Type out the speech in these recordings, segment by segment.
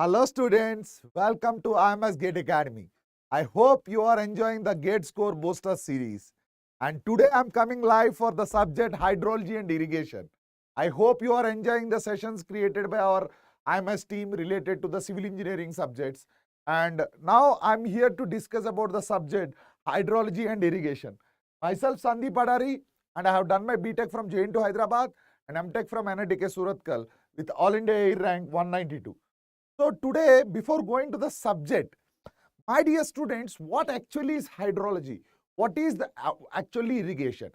Hello students, welcome to IMS GATE Academy. I hope you are enjoying the GATE Score Booster series. And today I am coming live for the subject Hydrology and Irrigation. I hope you are enjoying the sessions created by our IMS team related to the civil engineering subjects. And now I am here to discuss about the subject Hydrology and Irrigation. Myself Sandeep Adari, and I have done my BTech from JNTU Hyderabad and MTech from NITs Surathkal with All India Air rank 192. So today, before going to the subject, my dear students, what actually is hydrology? What is the actually irrigation?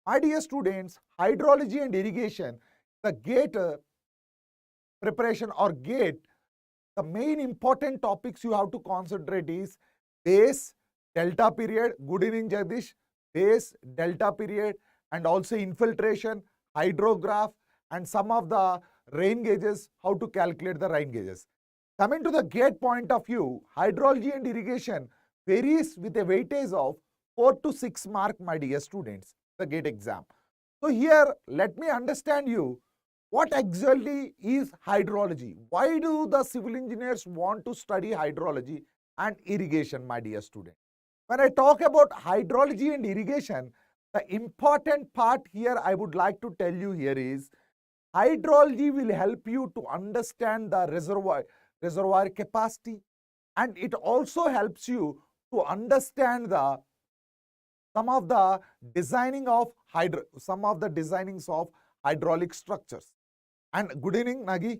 My dear students, hydrology and irrigation, the GATE preparation or GATE, the main important topics you have to concentrate is base, delta period, good evening Jagdish, base, delta period, and also infiltration, hydrograph, and some of the rain gauges, how to calculate the rain gauges. Coming to the GATE point of view, hydrology and irrigation varies with a weightage of 4 to 6 mark, my dear students, the GATE exam. So here, let me understand you, what exactly is hydrology? Why do the civil engineers want to study hydrology and irrigation, my dear student? When I talk about hydrology and irrigation, the important part here I would like to tell you here is, hydrology will help you to understand the reservoir capacity, and it also helps you to understand some of the designings of hydraulic structures. And good evening Nagi.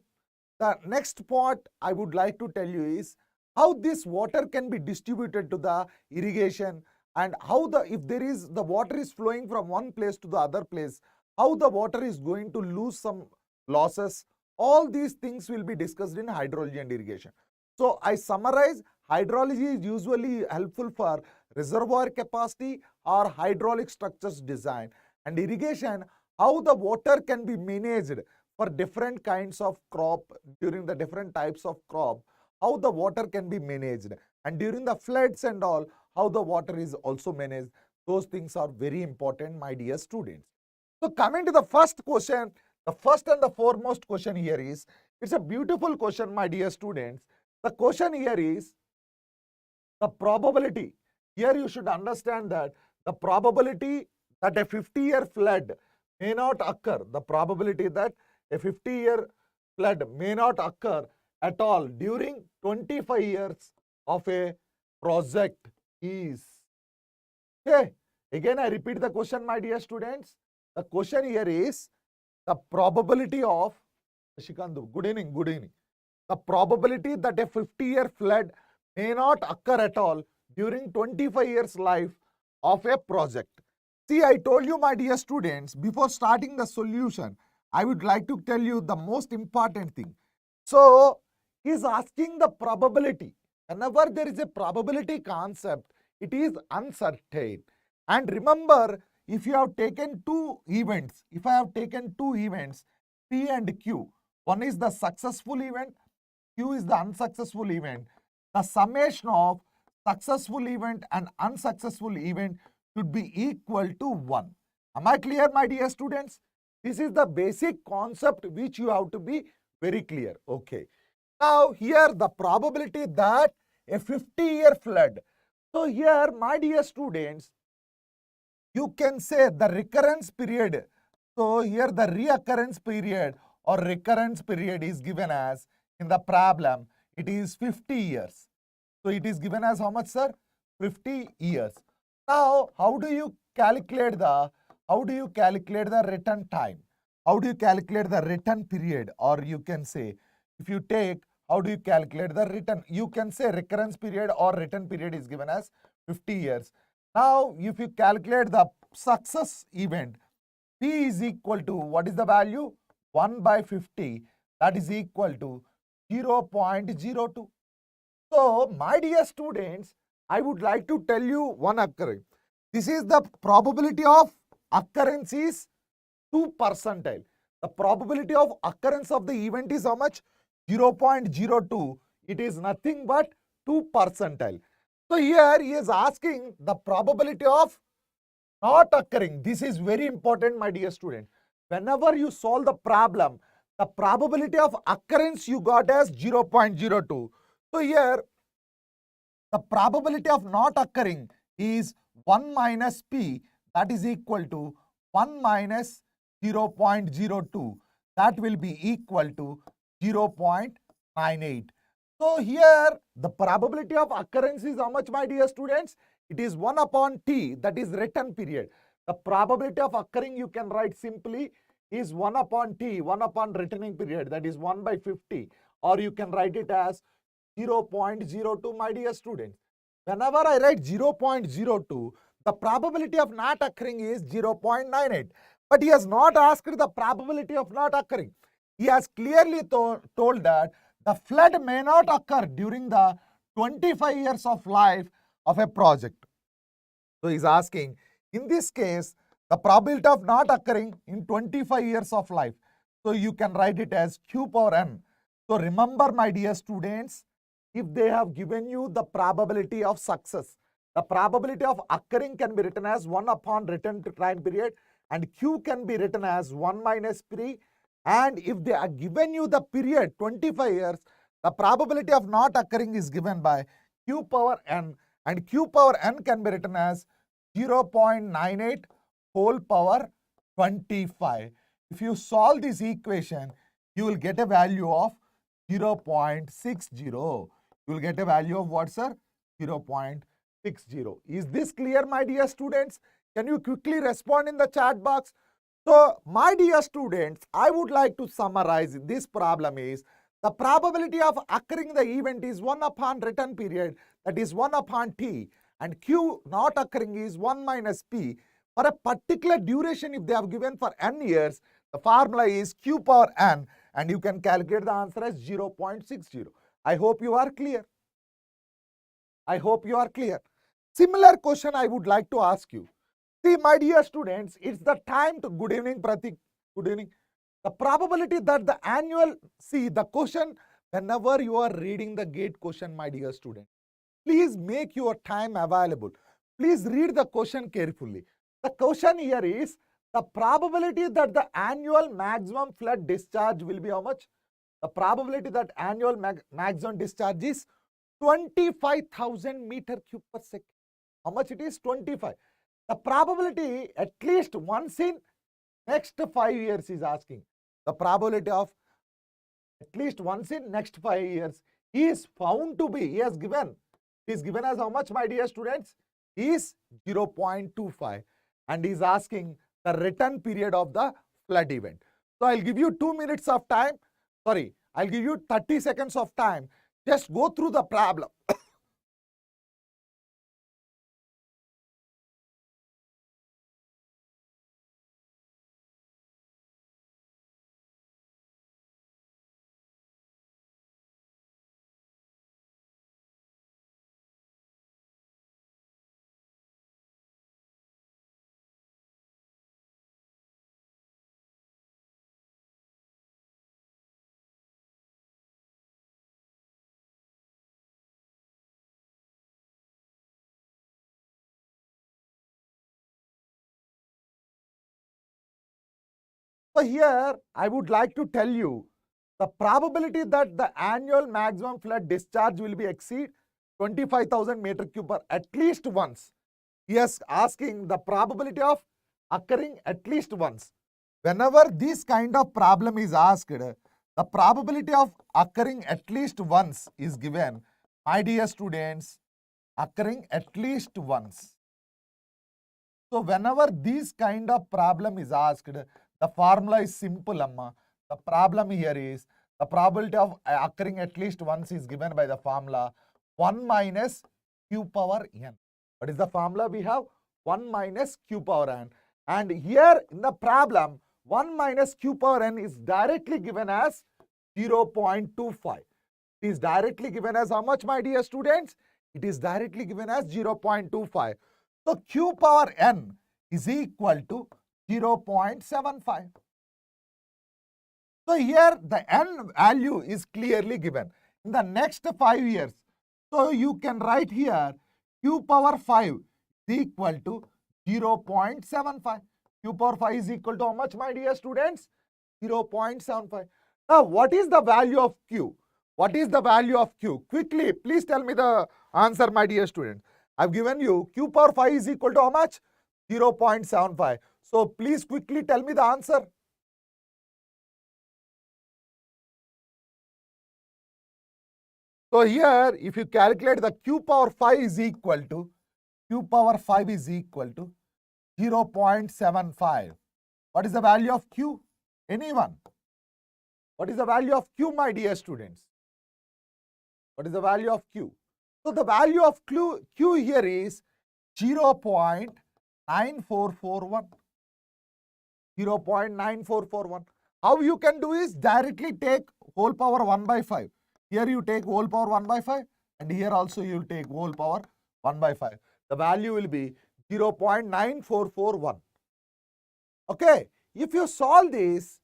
The next part I would like to tell you is how this water can be distributed to the irrigation, and how if the water is flowing from one place to the other place, how the water is going to lose some losses. All these things will be discussed in hydrology and irrigation. So I summarize, hydrology is usually helpful for reservoir capacity or hydraulic structures design, and irrigation, how the water can be managed for different kinds of crop, during the different types of crop, how the water can be managed, and during the floods and all, how the water is also managed. Those things are very important, my dear students. So coming to the first question, the first and the foremost question here is, it's a beautiful question, my dear students. The question here is the probability. Here you should understand that the probability that a 50-year flood may not occur, the probability that a 50-year flood may not occur at all during 25 years of a project is. Okay, again I repeat the question, my dear students. The question here is, the probability of, Shikandu, good evening, good evening. The probability that a 50-year flood may not occur at all during 25 years life of a project. See, I told you, my dear students, before starting the solution, I would like to tell you the most important thing. So, he is asking the probability. Whenever there is a probability concept, it is uncertain. And remember, if you have taken two events, P and Q, one is the successful event, Q is the unsuccessful event, the summation of successful event and unsuccessful event should be equal to 1. Am I clear, my dear students? This is the basic concept which you have to be very clear. Okay. Now here the probability that a 50-year flood. So here, my dear students, you can say the recurrence period. So here the reoccurrence period or recurrence period is given as, in the problem, it is 50 years. So it is given as how much, sir? 50 years. Now, how do you calculate the return time? How do you calculate the return period? Or you can say, if you take, how do you calculate the return? You can say recurrence period or return period is given as 50 years. Now, if you calculate the success event, P is equal to, what is the value? 1 by 50, that is equal to 0.02. So, my dear students, I would like to tell you one occurrence. This is the probability of occurrence is 2 percentile. The probability of occurrence of the event is how much? 0.02. It is nothing but 2 percentile. So here he is asking the probability of not occurring. This is very important, my dear student. Whenever you solve the problem, The probability of occurrence you got as 0.02. So here, the probability of not occurring is 1 minus P, that is equal to 1 minus 0.02. That will be equal to 0.98. So here the probability of occurrence is how much, my dear students? It is 1 upon T, that is return period. The probability of occurring you can write simply is 1 upon T, 1 upon returning period, that is 1 by 50, or you can write it as 0.02, my dear students. Whenever I write 0.02, the probability of not occurring is 0.98. But he has not asked the probability of not occurring. He has clearly told that the flood may not occur during the 25 years of life of a project. So he is asking, in this case, the probability of not occurring in 25 years of life. So you can write it as Q power n. So remember, my dear students, if they have given you the probability of success, the probability of occurring can be written as 1 upon return time period, and Q can be written as 1 minus P. And if they are given you the period 25 years, the probability of not occurring is given by Q power n, and Q power n can be written as 0.98 whole power 25. If you solve this equation, you will get a value of 0.60. You will get a value of what, sir? 0.60. Is this clear, my dear students? Can you quickly respond in the chat box? So, my dear students, I would like to summarize this problem is the probability of occurring the event is 1 upon return period, that is 1 upon T, and Q not occurring is 1 minus P. For a particular duration, if they have given for n years, the formula is Q power n, and you can calculate the answer as 0.60. I hope you are clear. I hope you are clear. Similar question I would like to ask you. See, my dear students, it's the time to, good evening, Pratik, good evening. The probability that the annual, see the question, whenever you are reading the GATE question, my dear student, please make your time available. Please read the question carefully. The question here is, the probability that the annual maximum flood discharge will be how much? The probability that annual maximum discharge is 25,000 meter cube per second. How much it is? 25. The probability at least once in next 5 years is asking. The probability of at least once in next 5 years is found to be, he has given. He is given as how much, my dear students? Is 0.25. And he is asking the return period of the flood event. So I'll give you 2 minutes of time. Sorry, I'll give you 30 seconds of time. Just go through the problem. So here I would like to tell you the probability that the annual maximum flood discharge will be exceed 25,000 meter cube per at least once. He is asking the probability of occurring at least once. Whenever this kind of problem is asked, the probability of occurring at least once is given. My dear students, occurring at least once. So whenever this kind of problem is asked, the formula is simple, amma. The problem here is the probability of occurring at least once is given by the formula 1 minus Q power n. What is the formula we have? 1 minus Q power n. And here in the problem, 1 minus Q power n is directly given as 0.25. It is directly given as how much, my dear students? It is directly given as 0.25. So Q power n is equal to 0.75. So here the n value is clearly given in the next 5 years. So you can write here Q power 5 is equal to 0.75. Q power 5 is equal to how much, my dear students? 0.75. Now, what is the value of Q? What is the value of Q? Quickly, please tell me the answer, my dear students. I've given you Q power 5 is equal to how much? 0.75. So, please quickly tell me the answer. So, here, if you calculate the Q power 5 is equal to, Q power 5 is equal to 0.75. What is the value of Q? Anyone? What is the value of Q, my dear students? What is the value of Q? So the value of Q here is 0.9441. 0.9441. How you can do is directly take whole power 1 by 5. Here you take whole power 1 by 5 and here also you will take whole power 1 by 5. The value will be 0.9441. Okay, if you solve this,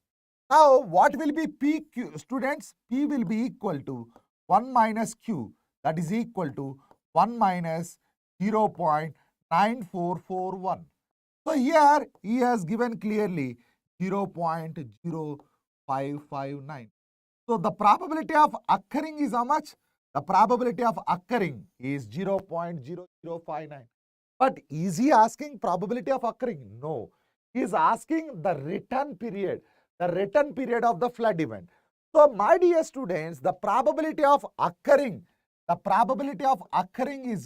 now what will be PQ? Students, P will be equal to 1 minus Q, that is equal to 1 minus 0.9441. So here he has given clearly 0.0559. So the probability of occurring is how much? The probability of occurring is 0.0059. But is he asking probability of occurring? No. He is asking the return period of the flood event. So my dear students, the probability of occurring is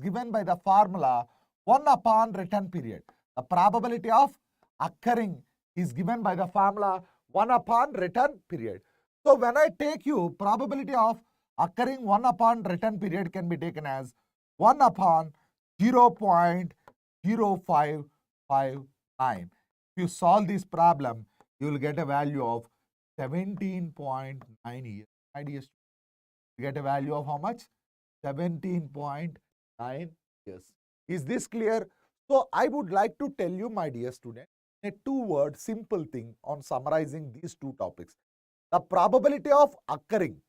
given by the formula 1 upon return period. The probability of occurring is given by the formula 1 upon return period. So when I take you, probability of occurring 1 upon return period can be taken as 1 upon 0.0559. If you solve this problem, you will get a value of 17.9 years. You get a value of how much? 17.9 years. Is this clear? So I would like to tell you, my dear student, a two-word simple thing on summarizing these two topics. The probability of occurring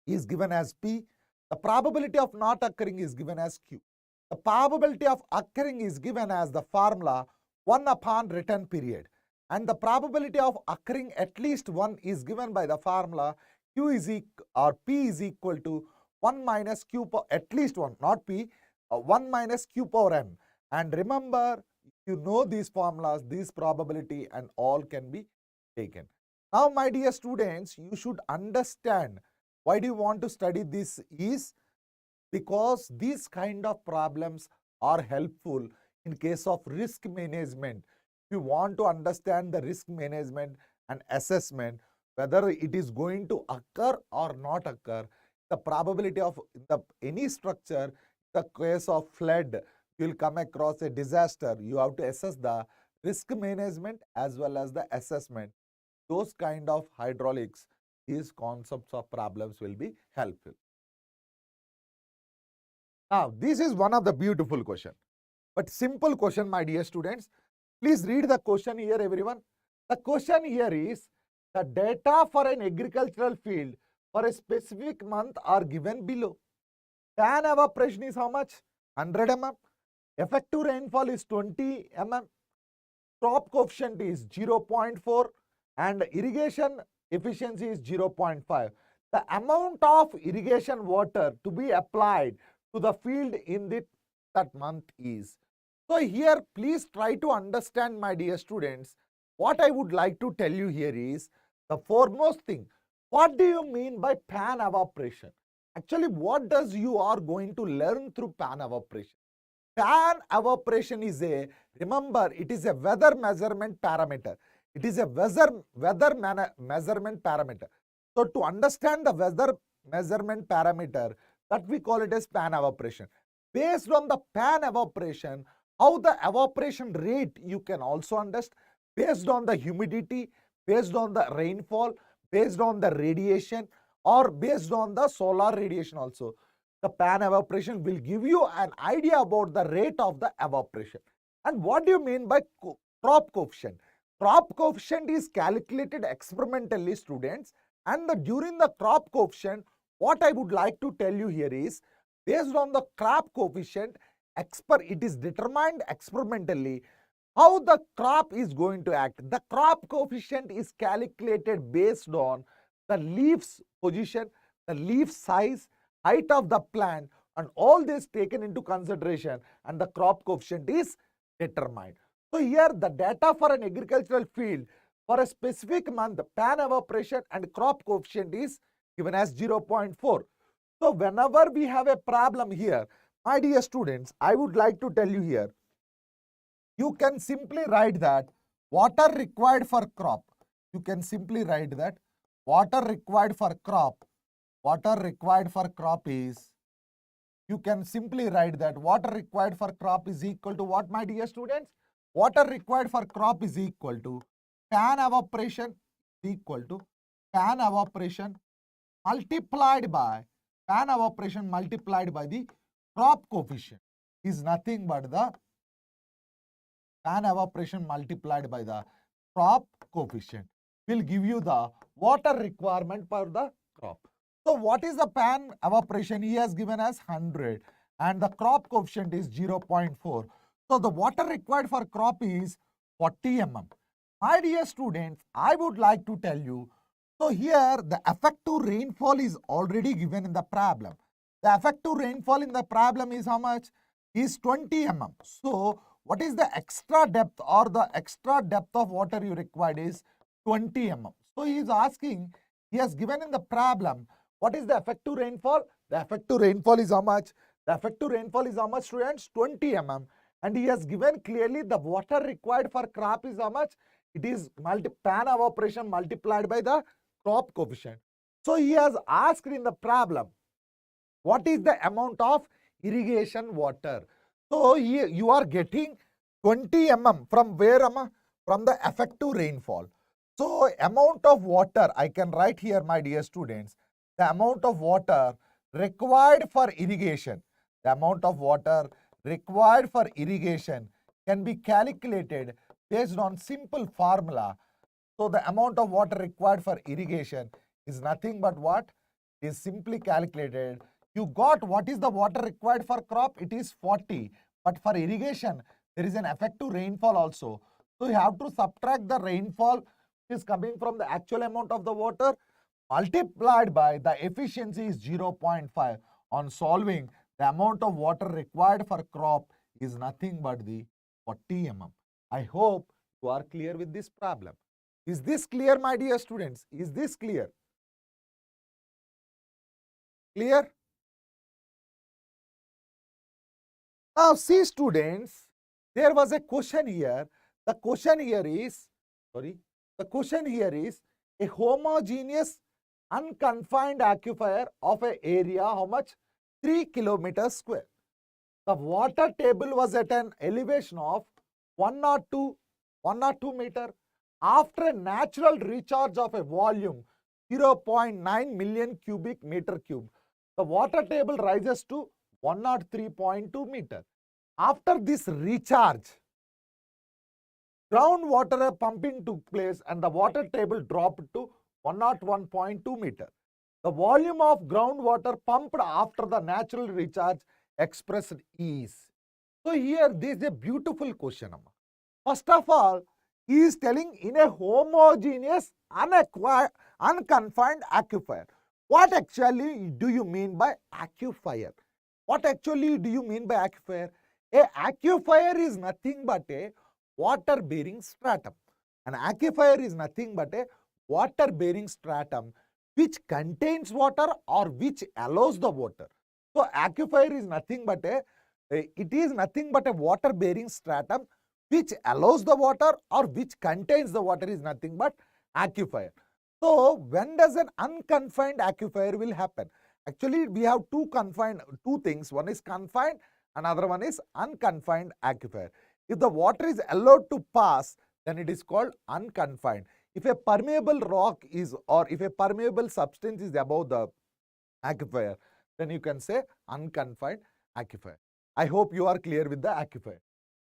is given as P. The probability of not occurring is given as Q. The probability of occurring is given as the formula 1 upon return period. And the probability of occurring at least 1 is given by the formula Q is or P is equal to 1 minus Q power, at least 1, not P, 1 minus Q power M. And remember, if you know these formulas, this probability and all can be taken. Now, my dear students, you should understand why do you want to study this is because these kind of problems are helpful in case of risk management. If you want to understand the risk management and assessment, whether it is going to occur or not occur, the probability of any structure, the case of flood, you will come across a disaster, you have to assess the risk management as well as the assessment. Those kind of hydraulics, these concepts of problems will be helpful. Now, this is one of the beautiful question, but simple question, my dear students. Please read the question here, everyone. The question here is, the data for an agricultural field for a specific month are given below. Pan evaporation is how much? 100 mm. Effective rainfall is 20 mm. Crop coefficient is 0.4 and irrigation efficiency is 0.5. The amount of irrigation water to be applied to the field in that month is. So here, please try to understand, my dear students, what I would like to tell you here is the foremost thing. What do you mean by pan evaporation? Actually, what does you are going to learn through pan evaporation? Pan evaporation is remember, it is a weather measurement parameter. It is a weather measurement parameter. So to understand the weather measurement parameter, that we call it as pan evaporation. Based on the pan evaporation, how the evaporation rate you can also understand, based on the humidity, based on the rainfall, based on the radiation, or based on the solar radiation also. The pan evaporation will give you an idea about the rate of the evaporation. And what do you mean by crop coefficient? Crop coefficient is calculated experimentally, students, and during the crop coefficient, what I would like to tell you here is, based on the crop coefficient, it is determined experimentally how the crop is going to act. The crop coefficient is calculated based on the leaves position, the leaf size, height of the plant, and all this taken into consideration, and the crop coefficient is determined. So here the data for an agricultural field for a specific month, pan evaporation and crop coefficient is given as 0.4. So whenever we have a problem here, my dear students, I would like to tell you here, you can simply write that water required for crop. You can simply write that water required for crop is, you can simply write that water required for crop is equal to what, my dear students? Water required for crop is equal to pan evaporation multiplied by the crop coefficient is nothing but the pan evaporation multiplied by the crop coefficient will give you the water requirement for the crop. So what is the pan evaporation? He has given as 100 and the crop coefficient is 0.4. So the water required for crop is 40 mm. My dear students, I would like to tell you, so here the effective rainfall is already given in the problem. The effective rainfall in the problem is how much? Is 20 mm. So what is the extra depth, or the extra depth of water you required is 20 mm. So he is asking, he has given in the problem, what is the effective rainfall? The effective rainfall is how much? The effective rainfall is how much, students? 20 mm. And he has given clearly the water required for crop is how much? It is pan evaporation multiplied by the crop coefficient. So he has asked in the problem, what is the amount of irrigation water? So here you are getting 20 mm from where, Amma? From the effective rainfall. So amount of water, I can write here, my dear students, the amount of water required for irrigation, the amount of water required for irrigation can be calculated based on simple formula. So the amount of water required for irrigation is nothing but what? Is simply calculated. You got what is the water required for crop? It is 40. But for irrigation, there is an effective rainfall also. So you have to subtract the rainfall which is coming from the actual amount of the water multiplied by the efficiency is 0.5. On solving, the amount of water required for crop is nothing but the 40 mm. I hope you are clear with this problem. Is this clear, my dear students? Is this clear? Clear? Now see, students, there was a question here. The question here is a homogeneous unconfined aquifer of an area, how much? 3 kilometers square. The water table was at an elevation of 102 meter. After a natural recharge of a volume 0.9 million cubic meter cube, the water table rises to 103.2 meter. After this recharge, groundwater pumping took place and the water table dropped to 101.2 meter. The volume of groundwater pumped after the natural recharge expressed is. So here this is a beautiful question. First of all, he is telling in a homogeneous unconfined aquifer. What actually do you mean by aquifer? What actually do you mean by aquifer? A aquifer is nothing but a water bearing stratum. An aquifer is nothing but a water bearing stratum which contains water or which allows the water. So aquifer is nothing but a water bearing stratum which allows the water or which contains the water is nothing but aquifer. So when does an unconfined aquifer will happen? Actually, we have two things. One is confined, another one is unconfined aquifer. If the water is allowed to pass, then it is called unconfined. If a permeable rock is, or if a permeable substance is above the aquifer, then you can say unconfined aquifer. I hope you are clear with the aquifer.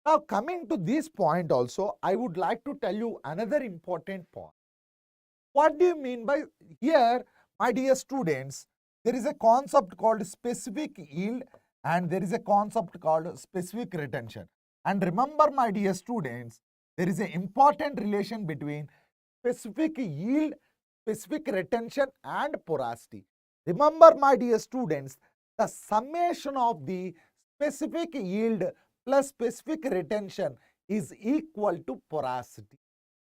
Now coming to this point also, I would like to tell you another important point. What do you mean by here, my dear students? There is a concept called specific yield and there is a concept called specific retention. And remember, my dear students, there is an important relation between specific yield specific retention and porosity. Remember, my dear students, the summation of the specific yield plus specific retention is equal to porosity.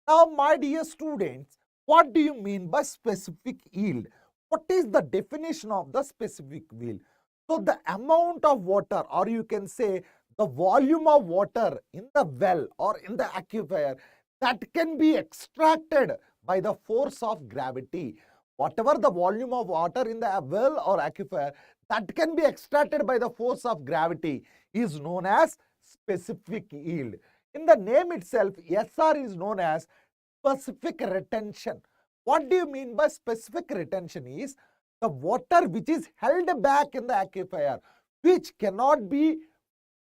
Now, my dear students, what do you mean by specific yield? What is the definition of the specific yield? So, the amount of water, or you can say the volume of water in the well or in the aquifer that can be extracted by the force of gravity. Whatever the volume of water in the well or aquifer that can be extracted by the force of gravity is known as specific yield. In the name itself, SR is known as specific retention. What do you mean by specific retention? Is the water which is held back in the aquifer, which cannot be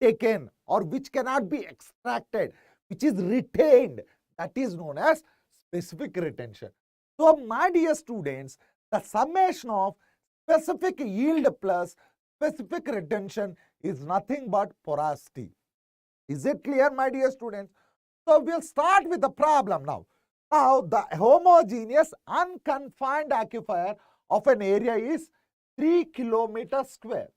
taken or which cannot be extracted, which is retained, that is known as specific retention. So, my dear students, the summation of specific yield plus specific retention is nothing but porosity. Is it clear, my dear students? So, we'll start with the problem now. Now, the homogeneous unconfined aquifer of an area is 3 kilometers square.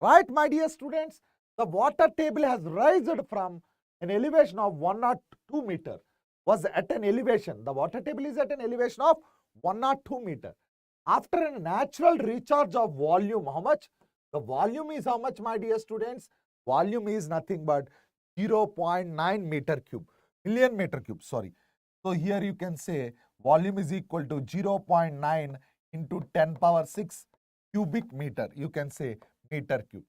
Right, my dear students? The water table has risen from an elevation of 102 meter. Was at an elevation. The water table is at an elevation of 102 meter. After a natural recharge of volume, how much? The volume is how much, my dear students? Volume is nothing but 0.9 meter cube, million meter cube, sorry. So here you can say volume is equal to 0.9 into 10 power 6 cubic meter. You can say meter cube.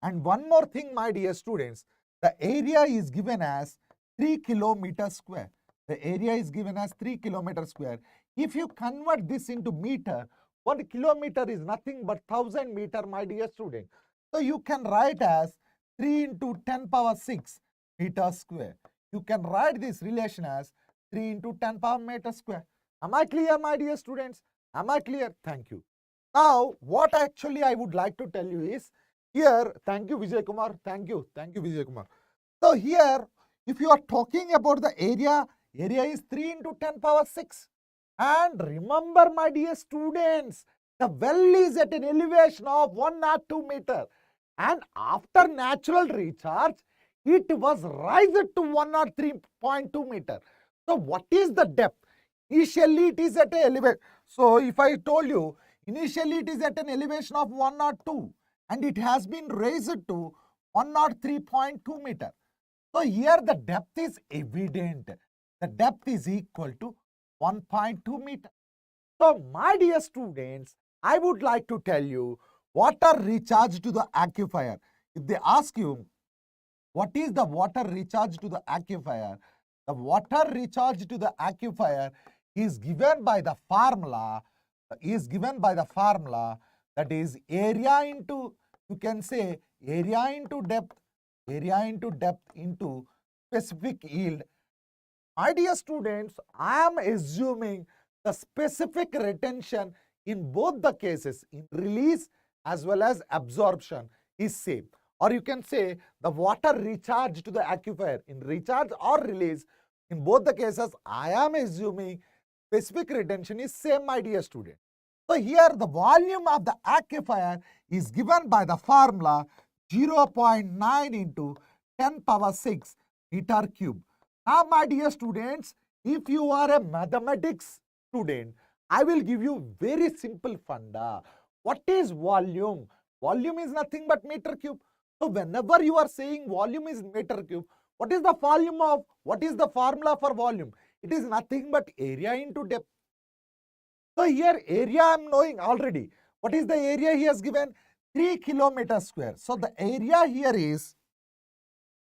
And one more thing, my dear students, the area is given as 3 kilometers square. The area is given as 3 kilometers square. If you convert this into meter, 1 kilometer is nothing but 1000 meter, my dear student. So you can write as 3 into 10 power 6 meter square. You can write this relation as 3 into 10 power meter square. Am I clear, my dear students? Am I clear? Thank you. Now, what actually I would like to tell you is, here, thank you Vijay Kumar, thank you Vijay Kumar. So here, if you are talking about the area is 3 into 10 power 6. And remember, my dear students, the well is at an elevation of 102 meter. And after natural recharge, it was raised to 103.2 meter. So what is the depth? Initially it is at an elevation. So if I told you, initially it is at an elevation of 102 and it has been raised to 103.2 meter. So here the depth is evident. The depth is equal to 1.2 meter. So my dear students, I would like to tell you water recharge to the aquifer. If they ask you, what is the water recharge to the aquifer? The water recharge to the aquifer is given by the formula, that is area into, you can say area into depth into specific yield. My dear students, I am assuming the specific retention in both the cases, in release as well as absorption, is same. Or you can say the water recharge to the aquifer in recharge or release, in both the cases, I am assuming specific retention is same, my dear student. So here the volume of the aquifer is given by the formula 0.9 into 10 power 6 meter cube. Now, my dear students, if you are a mathematics student, I will give you very simple funda. What is volume? Volume is nothing but meter cube. So whenever you are saying volume is meter cube, what is the volume of, what is the formula for volume? It is nothing but area into depth. So here area I am knowing already. What is the area he has given? 3 kilometers square. So the area here is,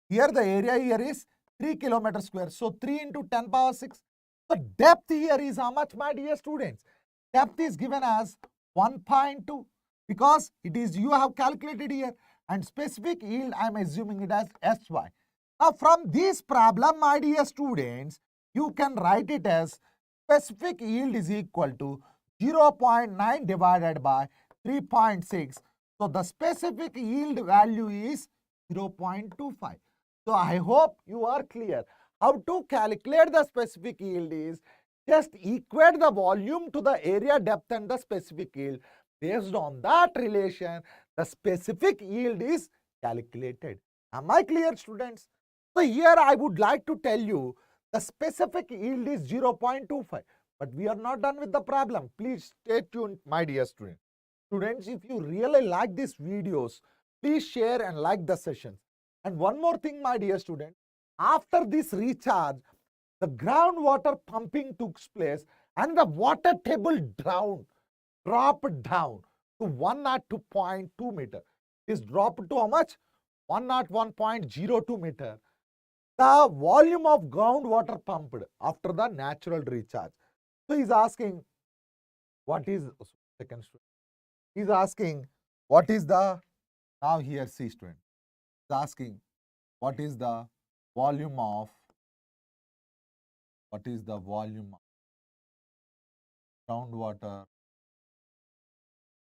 the area here is 3 kilometers square. So 3 into 10 power 6. So depth here is how much, my dear students? Depth is given as 1.2 because it is, you have calculated here, and specific yield I am assuming it as SY. Now from this problem, my dear students, you can write it as specific yield is equal to 0.9 divided by 3.6. So the specific yield value is 0.25. So I hope you are clear. How to calculate the specific yield is just equate the volume to the area depth and the specific yield. Based on that relation, the specific yield is calculated. Am I clear, students? So here I would like to tell you the specific yield is 0.25. But we are not done with the problem. Please stay tuned, my dear students. Students, if you really like these videos, please share and like the sessions. And one more thing, my dear student, after this recharge, the groundwater pumping took place and the water table dropped down to 102.2 meter. Is dropped to how much? 101.02 meter. The volume of groundwater pumped after the natural recharge. So he's asking, what is, second student, he's asking, what is the, now here see student, he's asking, what is the volume of, groundwater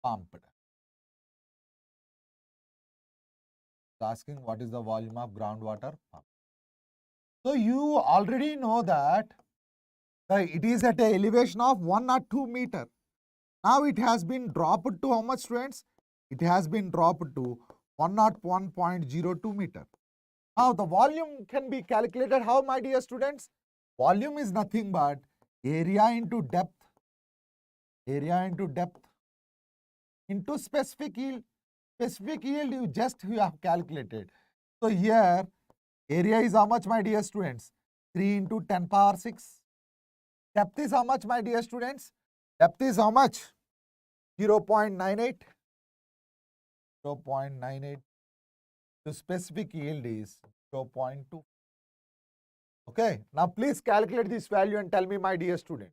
pumped? He's asking, what is the volume of groundwater pumped? So you already know that it is at an elevation of 102 meter. Now it has been dropped to how much, students? It has been dropped to 101.02 meter. Now the volume can be calculated how, my dear students? Volume is nothing but area into depth into specific yield. Specific yield you have calculated. So here area is how much, my dear students? 3 into 10 power 6. Depth is how much, my dear students? Depth is how much? 0.98. 0.98. The specific yield is 0.2. Okay. Now please calculate this value and tell me, my dear student.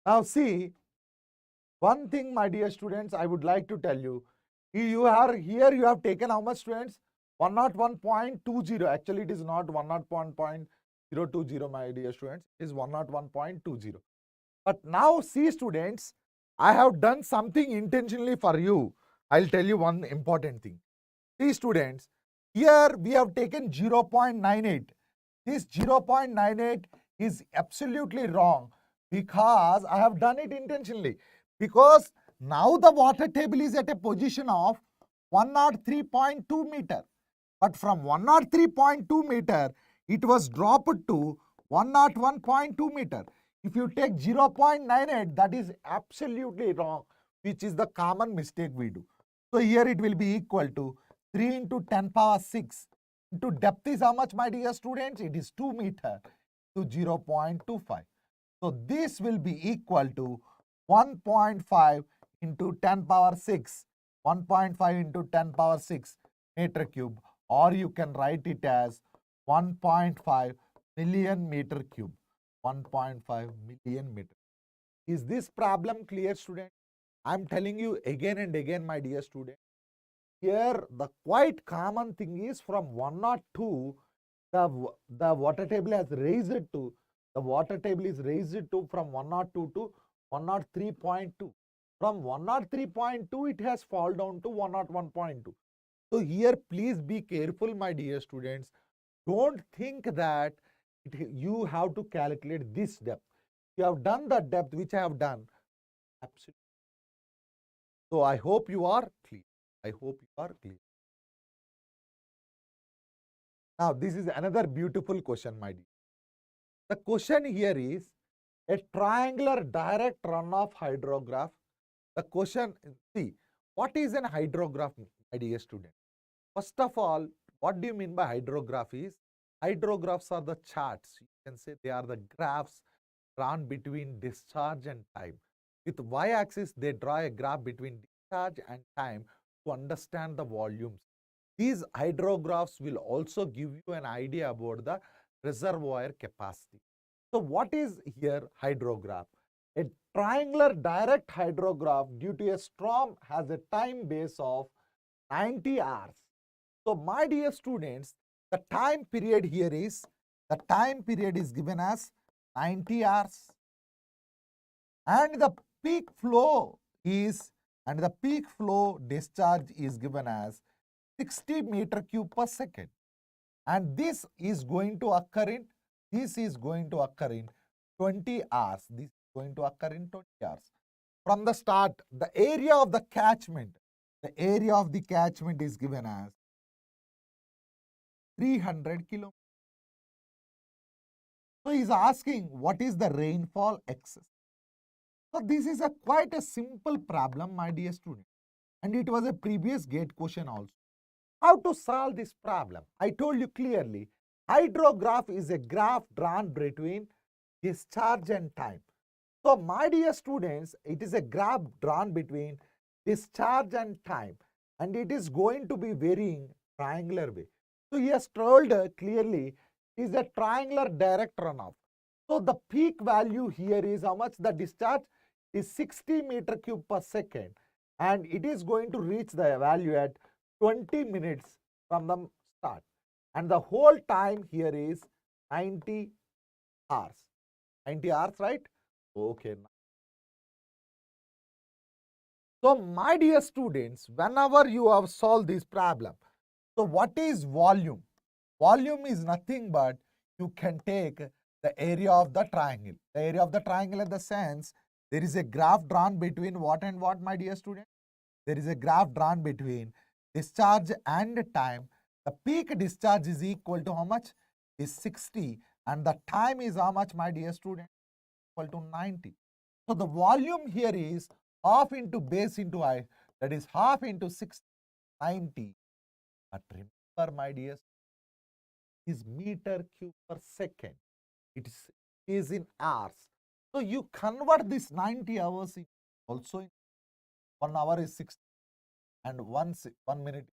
Now see, one thing, my dear students, I would like to tell you. You are here, you have taken how much, students? 101.20. Actually, it is not 101.020, my dear students. It is 101.20. But now see, students, I have done something intentionally for you. I'll tell you one important thing. See, students, here we have taken 0.98. This 0.98 is absolutely wrong because I have done it intentionally. Because now the water table is at a position of 103.2 meter. But from 103.2 meter, it was dropped to 101.2 meter. If you take 0.98, that is absolutely wrong, which is the common mistake we do. So here it will be equal to 3 into 10 power 6 into depth is how much, my dear students? It is 2 meter to 0.25. So this will be equal to 1.5 into 10 power 6, 1.5 into 10 power 6 meter cube, or you can write it as 1.5 million meter cube. 1.5 million meter. Is this problem clear, student? I am telling you again and again, my dear student. Here the quite common thing is from 102, the water table has raised to, the water table is raised to from 102 to 103.2. From 103.2 it has fallen down to 101.2. So here please be careful, my dear students. Don't think that you have to calculate this depth. You have done the depth which I have done. Absolutely. So I hope you are clear. I hope you are clear. Now this is another beautiful question, my dear. The question here is a triangular direct runoff hydrograph The question, see, what is an hydrograph, my dear student? First of all, what do you mean by hydrograph is? Hydrographs are the charts. You can say they are the graphs drawn between discharge and time. With y-axis, they draw a graph between discharge and time to understand the volumes. These hydrographs will also give you an idea about the reservoir capacity. So what is here hydrograph? A triangular direct hydrograph due to a storm has a time base of 90 hours. So my dear students, the time period here is, the time period is given as 90 hours, and the peak flow is, and the peak flow discharge is given as 60 meter cube per second, and this is going to occur in, 20 hours. This is going to occur in 20 hours. From the start, the area of the catchment is given as 300 kilometers. So he is asking what is the rainfall excess. So this is quite a simple problem, my dear student, and it was a previous GATE question also. How to solve this problem? I told you clearly, hydrograph is a graph drawn between discharge and time. So my dear students, it is a graph drawn between discharge and time, and it is going to be varying triangular way. So he has told clearly is a triangular direct runoff. So the peak value here is how much? The discharge is 60 meter cube per second, and it is going to reach the value at 20 minutes from the start, and the whole time here is 90 hours. 90 hours, right? Okay. So my dear students, whenever you have solved this problem, so what is volume? Volume is nothing but you can take the area of the triangle. The area of the triangle in the sense, there is a graph drawn between what and what, my dear student? There is a graph drawn between discharge and time. The peak discharge is equal to how much? Is 60, and the time is how much, my dear student? Equal to 90. So the volume here is half into base into I, that is half into 60, 90. But remember, my dear, is meter cube per second. It is in hours. So you convert this 90 hours in also in 1 hour is 60 and 1 minute.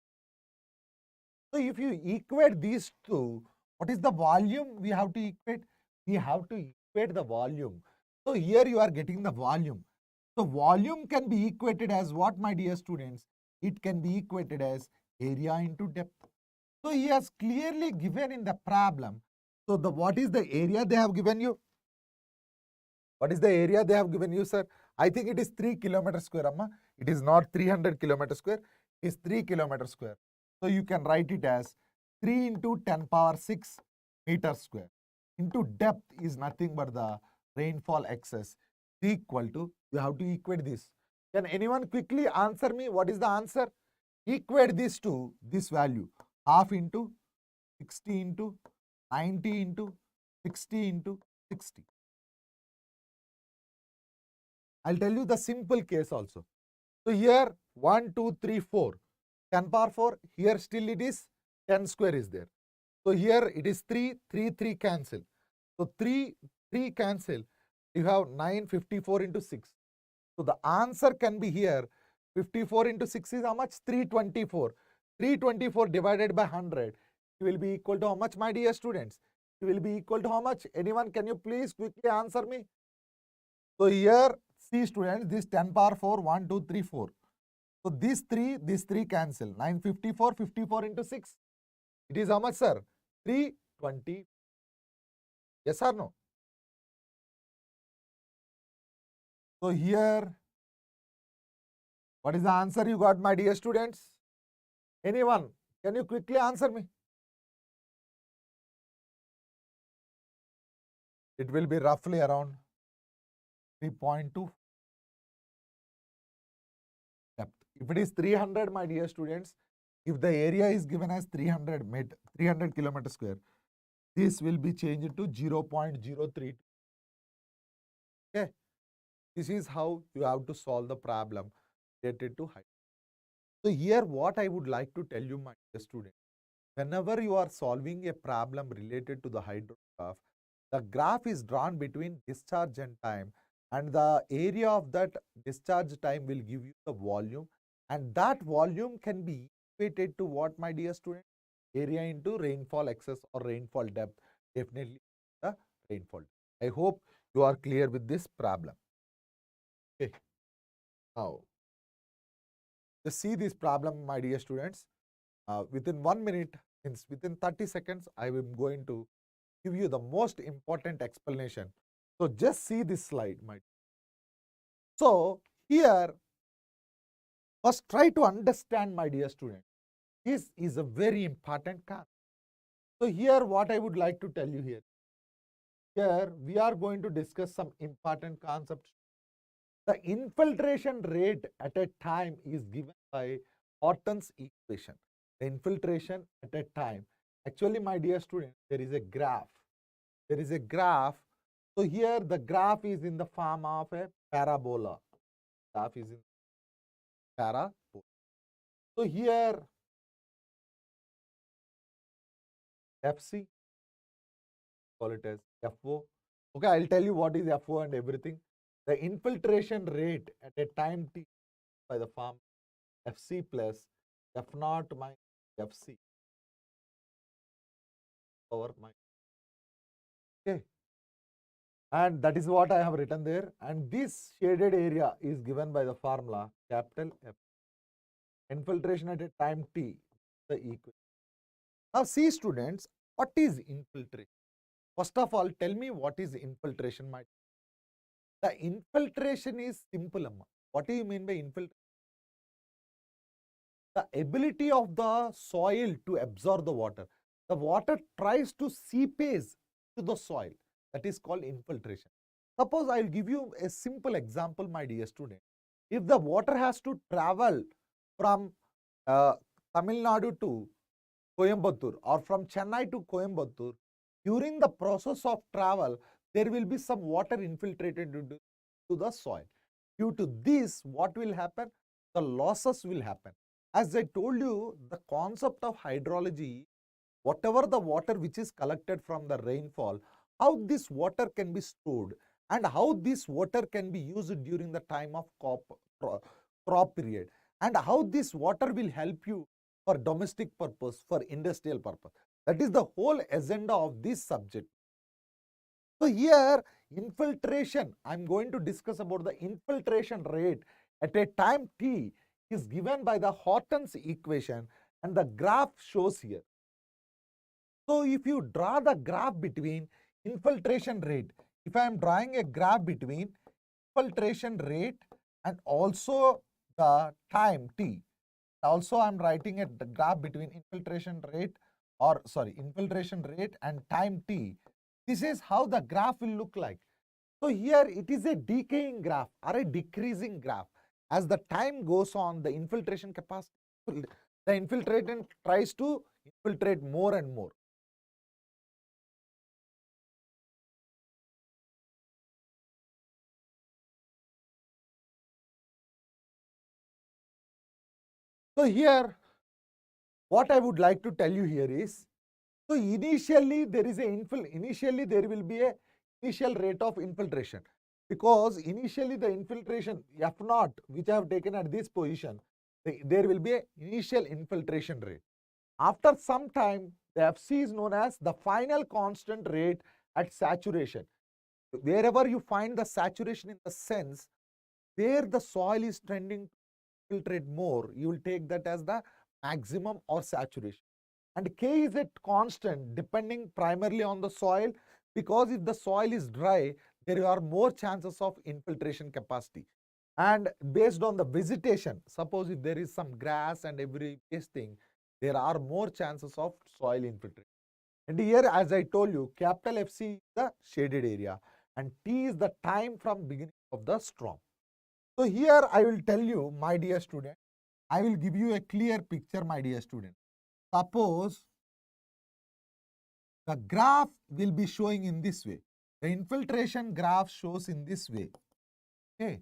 So if you equate these two, what is the volume we have to equate? We have to equate the volume. So here you are getting the volume. So volume can be equated as what, my dear students? It can be equated as area into depth. So he has clearly given in the problem. So what is the area they have given you? What is the area they have given you, sir? I think it is 3 kilometer square, Amma. It is not 300 kilometer square. It is 3 kilometer square. So you can write it as 3 into 10 power 6 meter square into depth is nothing but the rainfall excess equal to, you have to equate this. Can anyone quickly answer me? What is the answer? Equate this to this value. Half into 60 into 90 into 60 into 60. I'll tell you the simple case also. So here 1, 2, 3, 4. 10 power 4. Here still it is 10 square is there. So here it is 3, 3, 3 cancel. So 3, 3 cancel. You have 9, 54 into 6. So the answer can be here 54 into 6 is how much? 324. 324 divided by 100. It will be equal to how much, my dear students? It will be equal to how much? Anyone, can you please quickly answer me? So here, see students, this 10 power 4, 1, 2, 3, 4. So these 3 cancel. 954, 54 into 6. It is how much, sir? 320. Yes or no? So here, what is the answer you got, my dear students? Anyone, can you quickly answer me? It will be roughly around 3.2 depth. If it is 300, my dear students, if the area is given as 300 kilometer square, this will be changed to 0.03. Okay. This is how you have to solve the problem related to height. So here what I would like to tell you, my dear student, whenever you are solving a problem related to the hydrograph, the graph is drawn between discharge and time, and the area of that discharge time will give you the volume, and that volume can be equated to what, my dear student? Area into rainfall excess or rainfall depth, definitely the rainfall. I hope you are clear with this problem. Okay. Now, just see this problem, my dear students. Within 1 minute, within 30 seconds, I am going to give you the most important explanation. So just see this slide, my. So here, first try to understand, my dear student. This is a very important concept. So here, what I would like to tell you here. Here we are going to discuss some important concepts. The infiltration rate at a time is given by Horton's equation. The infiltration at a time. Actually, my dear student, there is a graph. There is a graph. So here the graph is in the form of a parabola. Graph is in parabola. So here FC, call it as FO. Okay, I'll tell you what is FO and everything. The infiltration rate at a time t by the form FC plus F naught minus FC over my. Okay. And that is what I have written there. And this shaded area is given by the formula capital F. Infiltration at a time t, the equation. Now see students, what is infiltration? First of all, tell me what is infiltration, my. The infiltration is simple. What do you mean by infiltration? The ability of the soil to absorb the water. The water tries to seepage to the soil. That is called infiltration. Suppose I will give you a simple example, my dear student. If the water has to travel from Tamil Nadu to Coimbatore or from Chennai to Coimbatore, during the process of travel, there will be some water infiltrated to the soil. Due to this, what will happen? The losses will happen. As I told you, the concept of hydrology, whatever the water which is collected from the rainfall, how this water can be stored and how this water can be used during the time of crop period, and how this water will help you for domestic purpose, for industrial purpose. That is the whole agenda of this subject. So here, infiltration, I am going to discuss about the infiltration rate at a time t is given by the Horton's equation, and the graph shows here. So if you draw the graph between infiltration rate, if I am drawing a graph between infiltration rate and also the time t, also I am writing a graph between infiltration rate and time t. This is how the graph will look like. So here it is a decaying graph or a decreasing graph. As the time goes on, the infiltration capacity, the infiltrator tries to infiltrate more and more. So here, what I would like to tell you here is, so initially there is initially there will be a initial rate of infiltration, because initially the infiltration F naught which I have taken at this position, there will be a initial infiltration rate. After some time, the FC is known as the final constant rate at saturation. Wherever you find the saturation in the sense where the soil is trending to filtrate more, you will take that as the maximum or saturation. And K is a constant depending primarily on the soil, because if the soil is dry, there are more chances of infiltration capacity. And based on the vegetation, suppose if there is some grass and every thing, there are more chances of soil infiltration. And here, as I told you, capital FC is the shaded area and T is the time from beginning of the storm. So here I will tell you, my dear student, I will give you a clear picture, my dear student. Suppose the graph will be showing in this way. The infiltration graph shows in this way. Okay,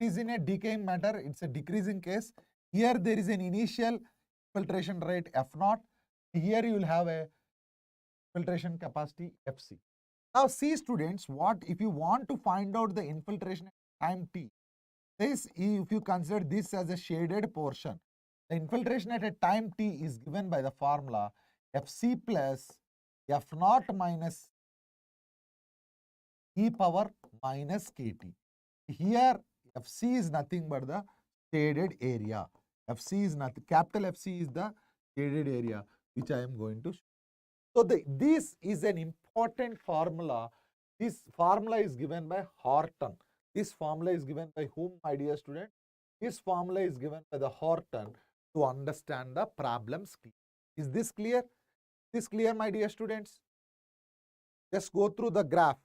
it is in a decaying matter, it's a decreasing case. Here there is an initial filtration rate F naught. Here you will have a filtration capacity Fc. Now see students, what if you want to find out the infiltration at time t, this if you consider this as a shaded portion, the infiltration at a time t is given by the formula Fc plus F naught minus e power minus kt. Here Fc is nothing but the shaded area. Fc is nothing, capital Fc is the shaded area which I am going to show. So this is an important formula. This formula is given by Horton. This formula is given by whom, my dear student? This formula is given by the Horton to understand the problems. Is this clear? Is this clear, my dear students? Just go through the graph.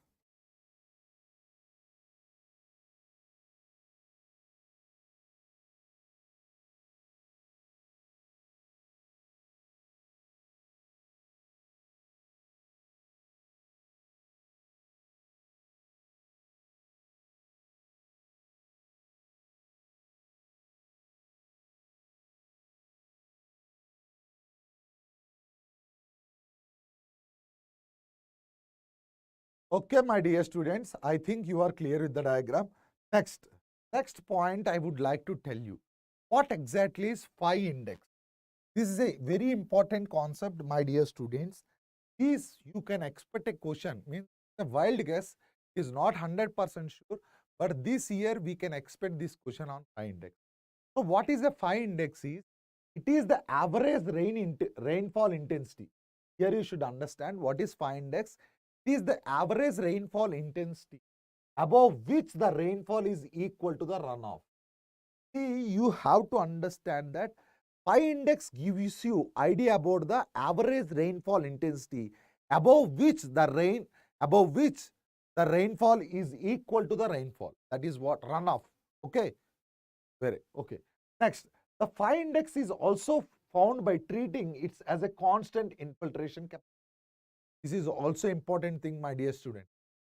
Okay, my dear students, I think you are clear with the diagram. Next point I would like to tell you. What exactly is Phi Index? This is a very important concept, my dear students. This you can expect a question, means a wild guess is not 100% sure, but this year we can expect this question on Phi Index. So what is a Phi Index is? It is the average rainfall intensity. Here you should understand what is Phi Index. It is the average rainfall intensity above which the rainfall is equal to the runoff. See, you have to understand that Phi Index gives you idea about the average rainfall intensity above which the rainfall is equal to the rainfall. That is what runoff. Okay, very okay. Next, the Phi Index is also found by treating it as a constant infiltration capacity. This is also important thing, my dear student,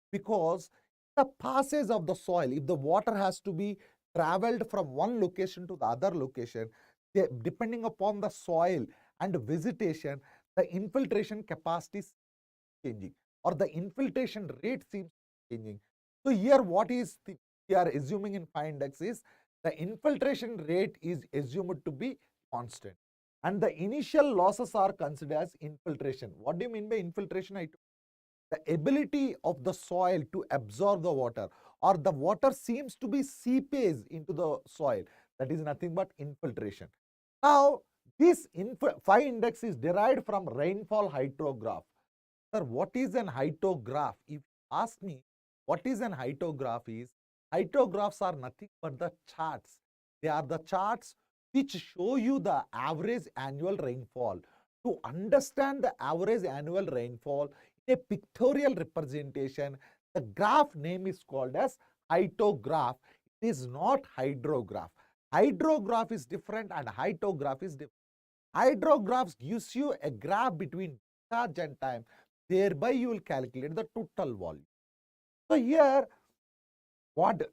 because the passage of the soil, if the water has to be traveled from one location to the other location, depending upon the soil and vegetation, the infiltration capacity is changing or the infiltration rate seems changing. So here what is we are assuming in Phi Index is the infiltration rate is assumed to be constant and the initial losses are considered as infiltration. What do you mean by infiltration? The ability of the soil to absorb the water or the water seems to be seepage into the soil. That is nothing but infiltration. Now, this Phi Index is derived from rainfall hydrograph. Sir, what is an hydrograph? If you ask me what is an hydrograph is, hydrographs are nothing but the charts. They are the charts which show you the average annual rainfall. To understand the average annual rainfall in a pictorial representation, the graph name is called as hydrograph. It is not hydrograph. Hydrograph is different and hydrograph is different. Hydrographs gives you a graph between discharge and time. Thereby you will calculate the total volume. So here,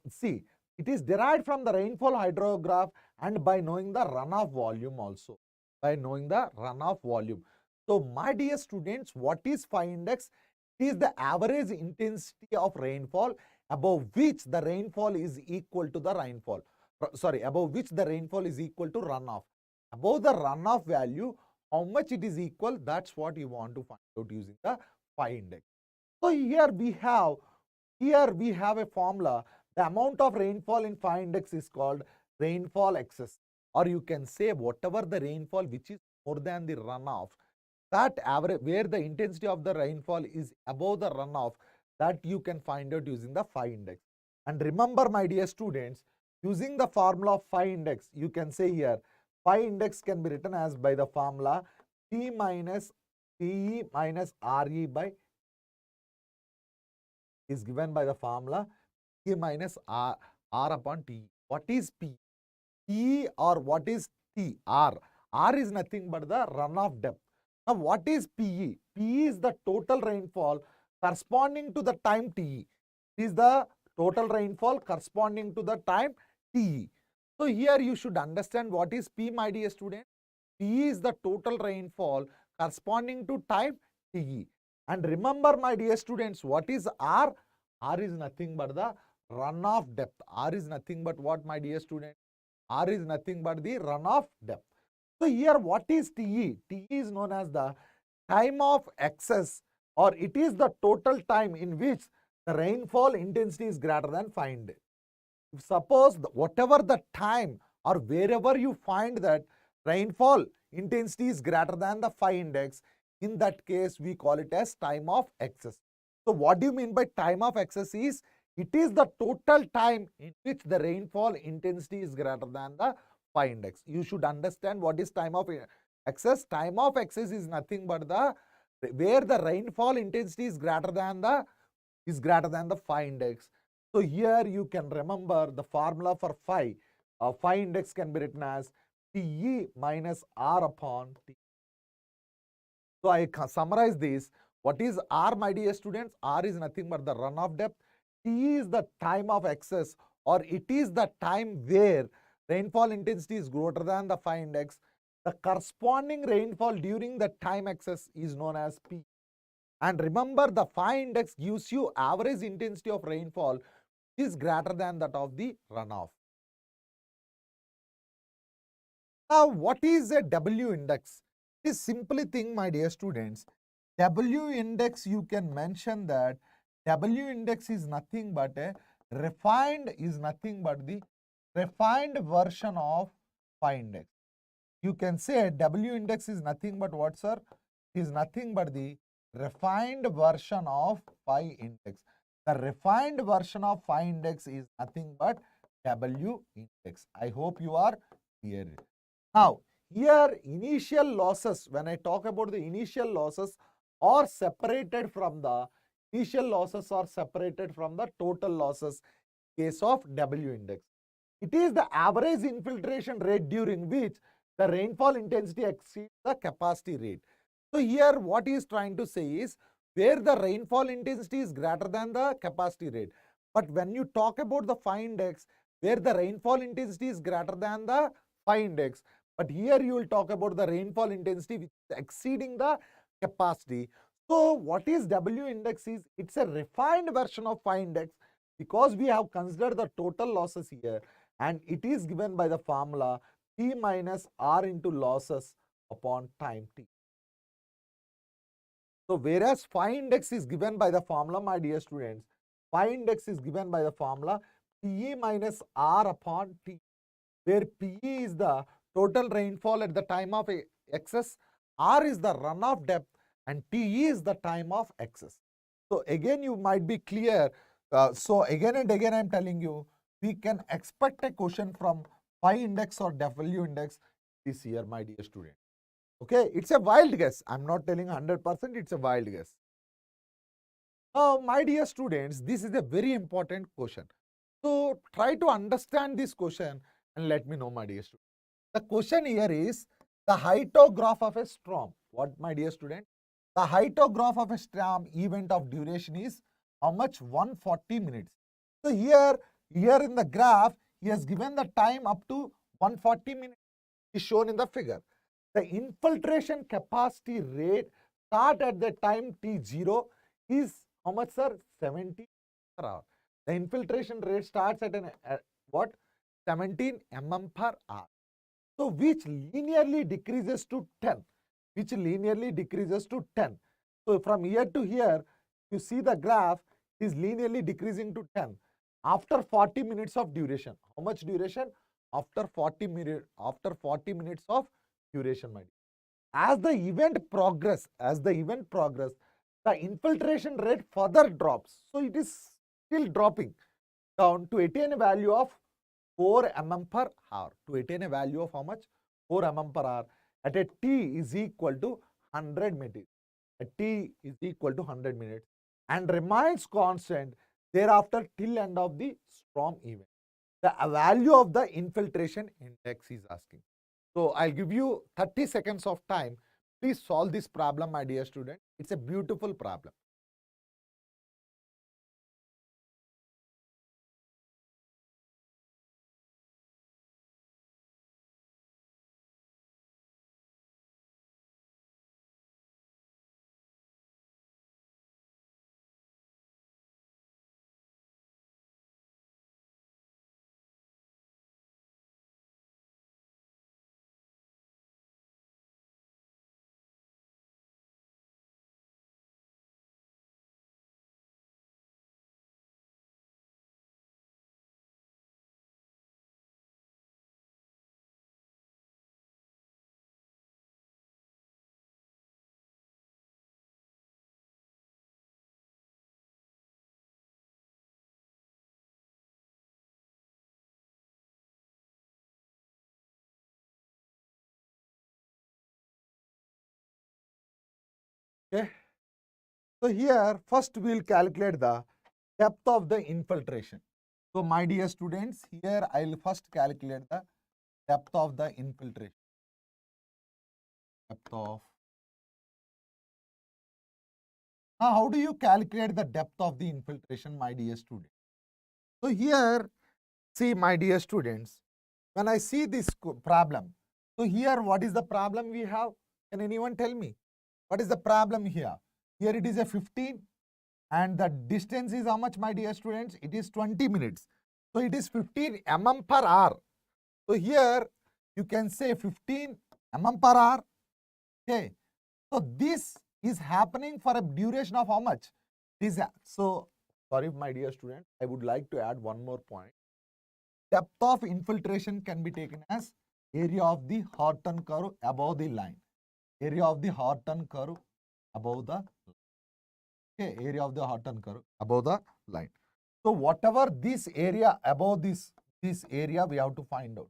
see, it is derived from the rainfall hydrograph and by knowing the runoff volume also. By knowing the runoff volume. So my dear students, what is Phi Index? It is the average intensity of rainfall above which the rainfall is equal to the rainfall. Sorry, above which the rainfall is equal to runoff. Above the runoff value, how much it is equal, that's what you want to find out using the Phi Index. So here we have a formula. The amount of rainfall in Phi Index is called rainfall excess, or you can say whatever the rainfall which is more than the runoff, that average where the intensity of the rainfall is above the runoff, that you can find out using the Phi Index. And remember, my dear students, using the formula of Phi Index, you can say here Phi Index can be written as by the formula P minus PE minus RE by is given by the formula P minus R upon T. What is P? P or what is T? R. R is nothing but the runoff depth. Now what is PE? PE is the total rainfall corresponding to the time TE. It is the total rainfall corresponding to the time TE. So here you should understand what is P, my dear student. P is the total rainfall corresponding to time TE. And remember, my dear students, what is R? R is nothing but the runoff depth. R is nothing but what, my dear student? R is nothing but the runoff depth. So here what is TE? TE is known as the time of excess, or it is the total time in which the rainfall intensity is greater than 5 index. If suppose whatever the time or wherever you find that rainfall intensity is greater than the Phi index, in that case we call it as time of excess. So what do you mean by time of excess is, it is the total time in which the rainfall intensity is greater than the Phi index. You should understand what is time of excess. Time of excess is nothing but the where the rainfall intensity is greater than the Phi index. So here you can remember the formula for Phi. Phi index can be written as TE minus R upon T. So I can summarize this. What is R, my dear students? R is nothing but the runoff depth. T is the time of excess, or it is the time where rainfall intensity is greater than the Phi index. The corresponding rainfall during the time excess is known as P. And remember, the Phi index gives you average intensity of rainfall which is greater than that of the runoff. Now, what is a W index? It is simply thing, my dear students. W index, you can mention that W index is nothing but the refined version of Phi index. You can say W index is nothing but what, sir? It is nothing but the refined version of Phi index. The refined version of Phi index is nothing but W index. I hope you are clear. Now, here initial losses, when I talk about the initial losses, are separated from the total losses in case of W index. It is the average infiltration rate during which the rainfall intensity exceeds the capacity rate. So here what he is trying to say is where the rainfall intensity is greater than the capacity rate. But when you talk about the Phi index, where the rainfall intensity is greater than the Phi index, but here you will talk about the rainfall intensity which is exceeding the capacity. So what is W index is, it's a refined version of Phi index because we have considered the total losses here, and it is given by the formula P minus R into losses upon time T. So whereas Phi index is given by the formula, my dear students, Phi index is given by the formula PE minus R upon T, where PE is the total rainfall at the time of excess, R is the runoff depth, and TE is the time of excess. So again you might be clear. So again and again I am telling you, we can expect a question from Phi index or W index this year, my dear student. Okay, it's a wild guess. I'm not telling 100%, it's a wild guess. Now, my dear students, this is a very important question. So try to understand this question and let me know, my dear student. The question here is the hydrograph of a storm. What, my dear student? The hydrograph of a storm event of duration is how much? 140 minutes. So here in the graph, he has given the time up to 140 minutes is shown in the figure. The infiltration capacity rate start at the time T0 is how much, sir? 70 per hour. The infiltration rate starts at what? 17 mm per hour. So which linearly decreases to 10. So from here to here, you see the graph is linearly decreasing to 10 after 40 minutes of duration. How much duration? After 40 minutes of duration, my dear. As the event progress, the infiltration rate further drops. So it is still dropping down to attain a value of 4 mm per hour. To attain a value of how much? 4 mm per hour at a T is equal to 100 minutes. A T is equal to 100 minutes and remains constant thereafter till end of the storm event. The value of the infiltration index is asking. So I'll give you 30 seconds of time. Please solve this problem, my dear student. It's a beautiful problem. Okay. So here first we will calculate the depth of the infiltration. So my dear students, here I will first calculate the depth of the infiltration. Depth of. Now how do you calculate the depth of the infiltration, my dear students? So here, see my dear students, when I see this problem, so here what is the problem we have? Can anyone tell me? What is the problem here? Here it is a 15 and the distance is how much, my dear students? It is 20 minutes. So it is 15 mm per hour. So here you can say 15 mm per hour. Okay. So this is happening for a duration of how much? So sorry, my dear student, I would like to add one more point. Depth of infiltration can be taken as area of the Horton curve above the line. Area of the Horton curve above the area of the Horton curve above the line. So whatever this area above this area we have to find out.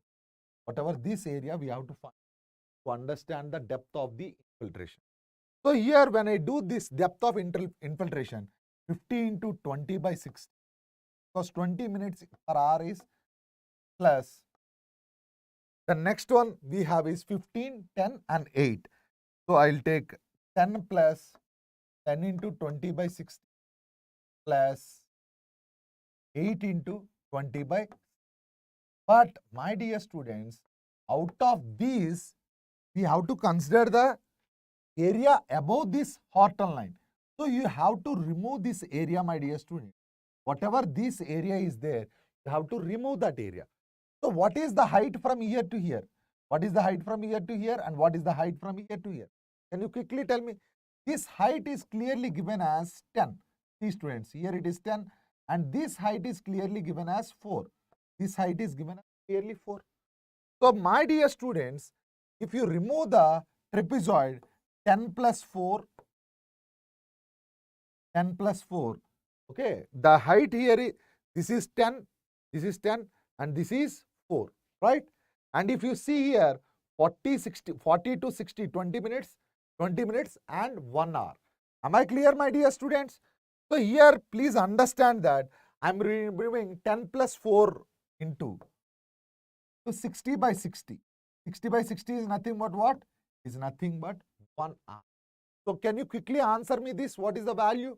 Whatever this area we have to find to understand the depth of the infiltration. So here when I do this depth of infiltration, 50 into 20 by 60, because 20 minutes per hour is plus. The next one we have is 15, 10 and 8. So I'll take 10 plus 10 into 20 by 60 plus 8 into 20 by. But my dear students, out of these, we have to consider the area above this Horton line. So you have to remove this area, my dear student. Whatever this area is there, you have to remove that area. So what is the height from here to here? What is the height from here to here and what is the height from here to here? Can you quickly tell me? This height is clearly given as 10. See students, here it is 10 and this height is clearly given as 4. This height is given as clearly 4. So my dear students, if you remove the trapezoid, 10 plus 4, 10 plus 4, okay, the height here is, this is 10 and this is 4, right? And if you see here, 40 to 60, 20 minutes and 1 hour. Am I clear, my dear students? So here, please understand that I am removing 10 plus 4 into 60 by 60. 60 by 60 is nothing but what? Is nothing but 1 hour. So can you quickly answer me this? What is the value?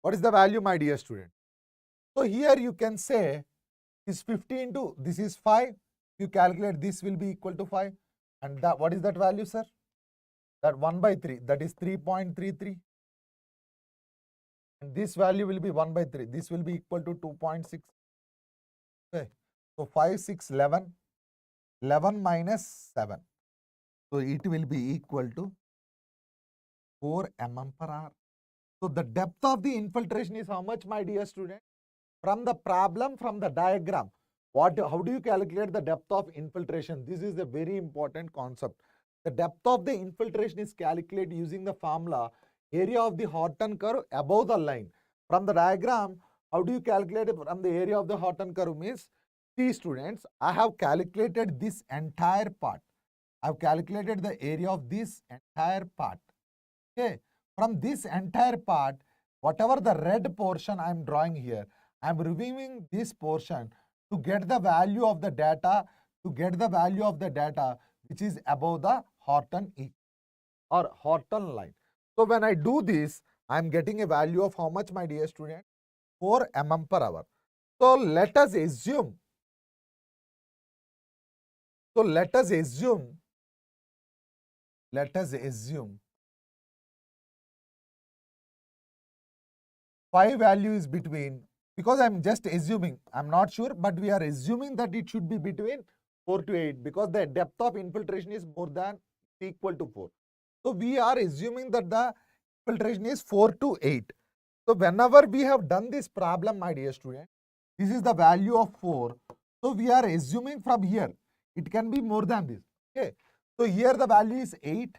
What is the value, my dear student? So here you can say is 50 into this is 5. You calculate this will be equal to 5. And that, what is that value, sir? That 1 by 3, that is 3.33. And this value will be 1 by 3. This will be equal to 2.6. Okay. So 5, 6, 11. 11 minus 7. So it will be equal to 4 mm per hour. So the depth of the infiltration is how much, my dear student? From the problem, from the diagram, how do you calculate the depth of infiltration? This is a very important concept. The depth of the infiltration is calculated using the formula area of the Horton curve above the line. From the diagram, how do you calculate it from the area of the Horton curve? Means, see students, I have calculated this entire part. I have calculated the area of this entire part. Okay. From this entire part, whatever the red portion I am drawing here, I am reviewing this portion to get the value of the data, which is above the Horton or Horton line. So when I do this, I am getting a value of how much, my dear student? 4 mm per hour. So let us assume. Phi value is between, because I am just assuming, I am not sure, but we are assuming that it should be between 4 to 8 because the depth of infiltration is more than equal to 4. So we are assuming that the infiltration is 4 to 8. So whenever we have done this problem, my dear student, this is the value of 4. So we are assuming from here, it can be more than this. Okay. So here the value is 8,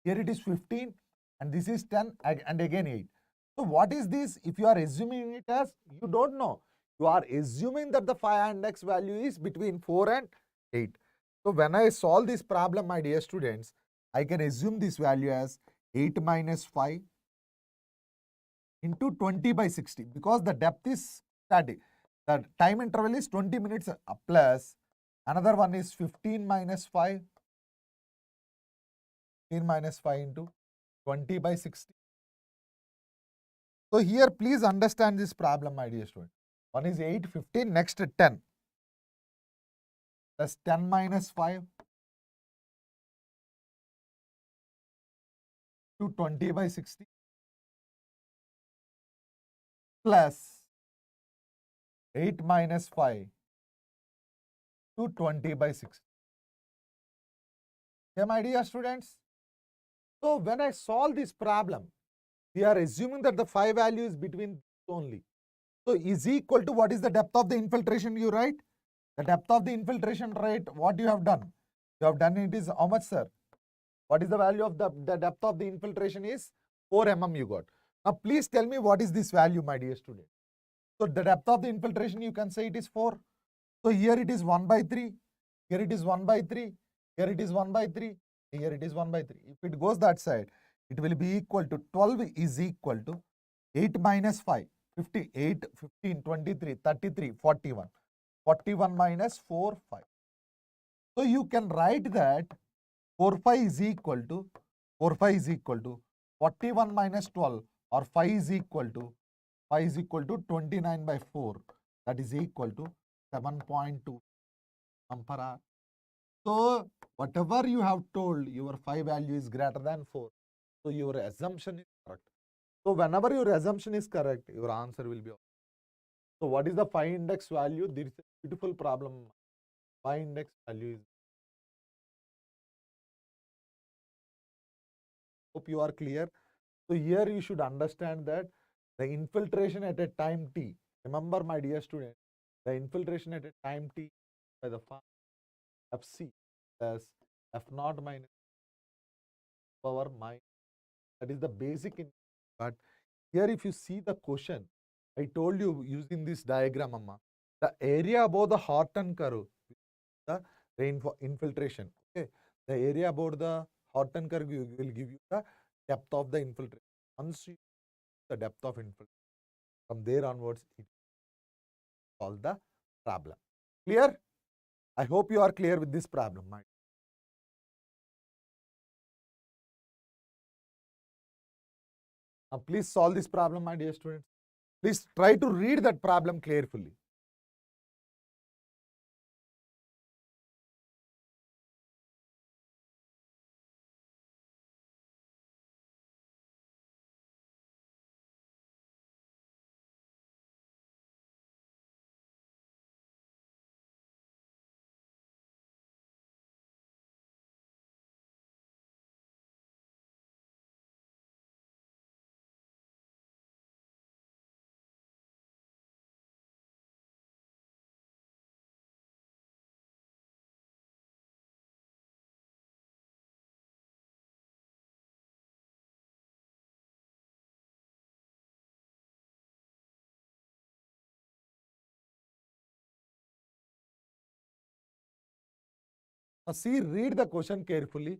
here it is 15, and this is 10 and again 8. So what is this? If you are assuming it as, you don't know. You are assuming that the Phi Index value is between 4 and 8. So when I solve this problem, my dear students, I can assume this value as 8 minus 5 into 20 by 60 because the depth is static. The time interval is 20 minutes plus another one is 15 minus 5, 15 minus 5 into 20 by 60. So here please understand this problem, my dear student. One is 8, 15, next 10 plus 10 minus 5 to 20 by 60 plus 8 minus 5 to 20 by 60. Okay, my dear students. So when I solve this problem, we are assuming that the phi value is between only. So is equal to what is the depth of the infiltration, you write? The depth of the infiltration rate, what you have done? You have done it is how much, sir? What is the value of the depth of the infiltration is 4 mm you got. Now please tell me what is this value, my dear student. So the depth of the infiltration you can say it is 4. So here it is 1 by 3, here it is 1 by 3, here it is 1 by 3, here it is 1 by 3. If it goes that side, it will be equal to 12 is equal to 8 minus 5, 58, 15, 23, 33, 41. 41 minus 4, 5. So you can write that 4, 5 is equal to 41 minus 12 or 5 is equal to 29 by 4, that is equal to 7.2 per hour. So whatever you have told, your phi value is greater than 4. So your assumption is correct. So whenever your assumption is correct, your answer will be. So what is the phi index value? There is a beautiful problem. Phi index value is. Hope you are clear. So here you should understand that the infiltration at a time t. Remember, my dear student, the infiltration at a time t by the formula Fc plus F naught minus power minus. That is the basic. But here if you see the question, I told you using this diagram, Amma, the area above the Horton curve, the rainfall infiltration. Okay, the area above the Horton curve will give you the depth of the infiltration. Once you the depth of infiltration, from there onwards, it solve the problem. Clear? I hope you are clear with this problem. Now, please solve this problem, my dear students. Please try to read that problem carefully. Now, see, read the question carefully.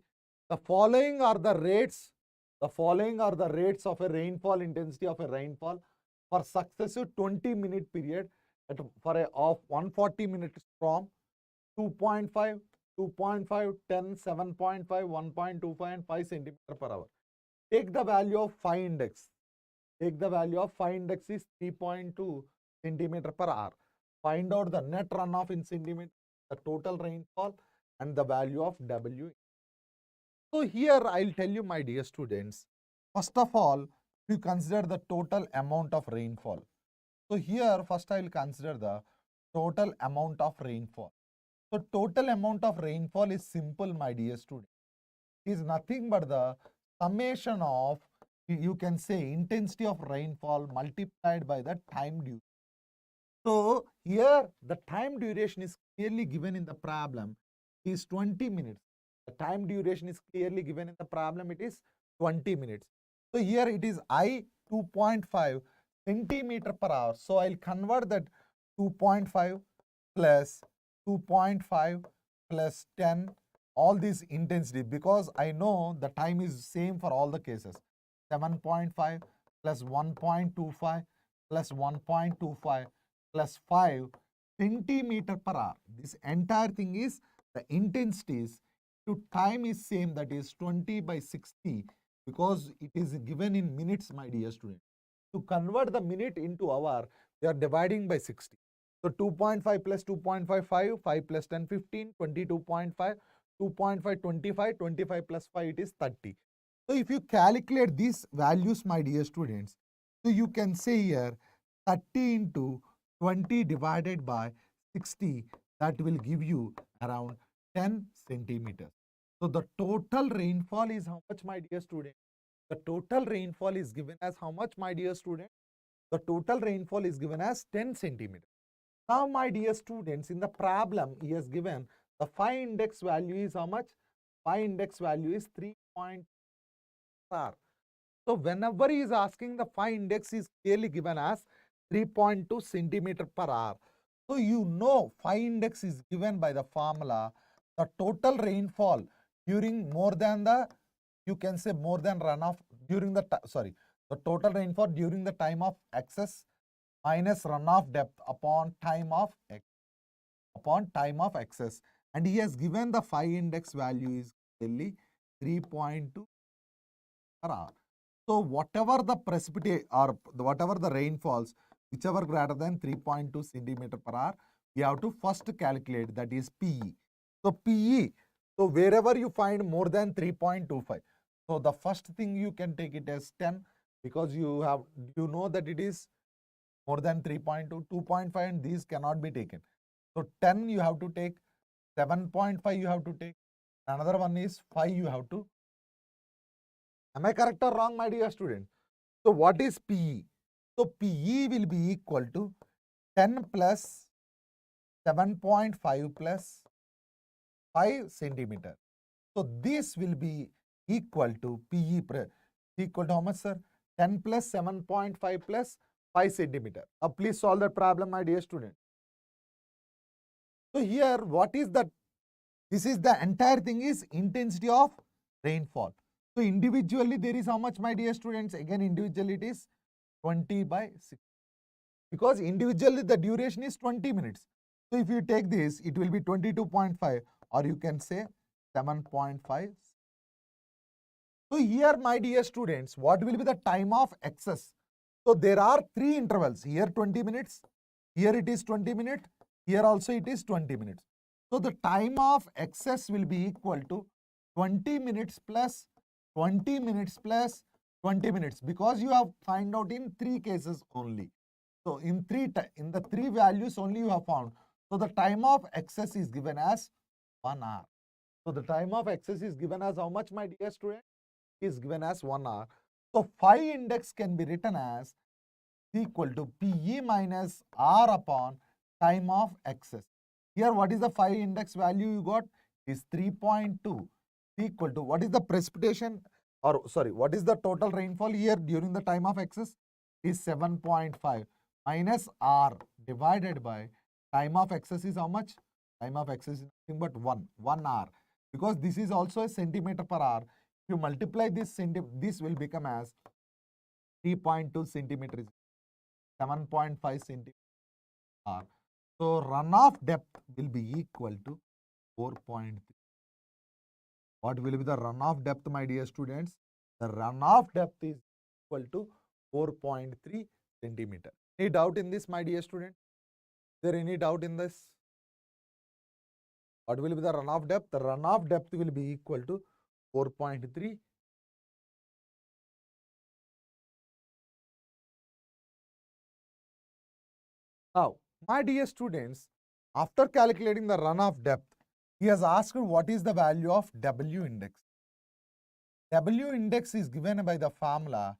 The following are the rates. The following are the rates of a rainfall intensity of a rainfall for successive 20-minute period for a of 140 minutes from 2.5, 2.5, 10, 7.5, 1.25 and 5 centimeter per hour. Take the value of Phi index. Take the value of Phi index is 3.2 centimeter per hour. Find out the net runoff in centimeter, the total rainfall and the value of W. So here I'll tell you, my dear students, first of all, you consider the total amount of rainfall. So here first I will consider the total amount of rainfall. So total amount of rainfall is simple, my dear student. It is nothing but the summation of, you can say, intensity of rainfall multiplied by the time duration. So here the time duration is clearly given in the problem is 20 minutes. The time duration is clearly given in the problem, it is 20 minutes. So here it is I 2.5 centimeter per hour. So I'll convert that 2.5 plus 2.5 plus 10 all these intensity, because I know the time is same for all the cases. 7.5 plus 1.25 plus 1.25 plus 5 centimeter per hour. This entire thing is the intensities to time is same, that is 20/60, because it is given in minutes, my dear student. To convert the minute into hour, they are dividing by 60. So 2.5 plus 2.55, 5 plus 10, 15, 22.5, 2.5, 25, 25 plus 5, it is 30. So if you calculate these values, my dear students, so you can say here 30 into 20 divided by 60, that will give you around 10 centimeters. So the total rainfall is how much, my dear student? The total rainfall is given as how much, my dear student? The total rainfall is given as 10 centimeters. Now, my dear students, in the problem, he has given the Phi index value is how much? Phi index value is 3.4. So, whenever he is asking, the Phi index is clearly given as 3.2 centimeter per hour. So, you know Phi index is given by the formula, the total rainfall during more than the, you can say more than runoff during the, the total rainfall during the time of excess minus runoff depth upon time of excess, and he has given the Phi index value is clearly 3.2 per hour. So whatever the precipitate or whatever the rainfalls, whichever greater than 3.2 centimeter per hour, we have to first calculate, that is PE. So PE, so wherever you find more than 3.25, so the first thing you can take it as 10, because you know that it is more than 3.2, 2.5, and these cannot be taken. So 10 you have to take, 7.5 you have to take, another one is 5 you have to. Am I correct or wrong, my dear student? So what is PE? So PE will be equal to 10 plus 7.5 plus 5 centimeter. So this will be equal to PE equal to how much, sir? 10 plus 7.5 plus 5 centimeter. Now please solve the problem, my dear student. So here, what is that? This is the entire thing is intensity of rainfall. So individually there is how much, my dear students? Again, individually it is 20/6. Because individually the duration is 20 minutes. So if you take this, it will be 22.5, or you can say 7.5. So here, my dear students, what will be the time of excess? So there are three intervals. Here 20 minutes, here it is 20 minutes, here also it is 20 minutes. So the time of excess will be equal to 20 minutes plus 20 minutes plus 20 minutes, because you have find out in three cases only. So in the three values only you have found. So the time of excess is given as 1 hour. So the time of excess is given as how much, my dear student? Is given as 1 hour. So Phi index can be written as equal to PE minus R upon time of excess. Here, what is the Phi index value you got? Is 3.2 equal to, what is the precipitation, or sorry, what is the total rainfall here during the time of excess? Is 7.5 minus R divided by time of excess is how much? Time of excess is nothing but 1 hour, because this is also a centimeter per hour. If you multiply this, this will become as 3.2 centimeters, 7.5 centimeter hour. So runoff depth will be equal to 4.3. What will be the runoff depth, my dear students? The runoff depth is equal to 4.3 centimeter. Any doubt in this, my dear student? Is there any doubt in this? What will be the runoff depth? The runoff depth will be equal to 4.3. Now, my dear students, after calculating the runoff depth, he has asked what is the value of W index. W index is given by the formula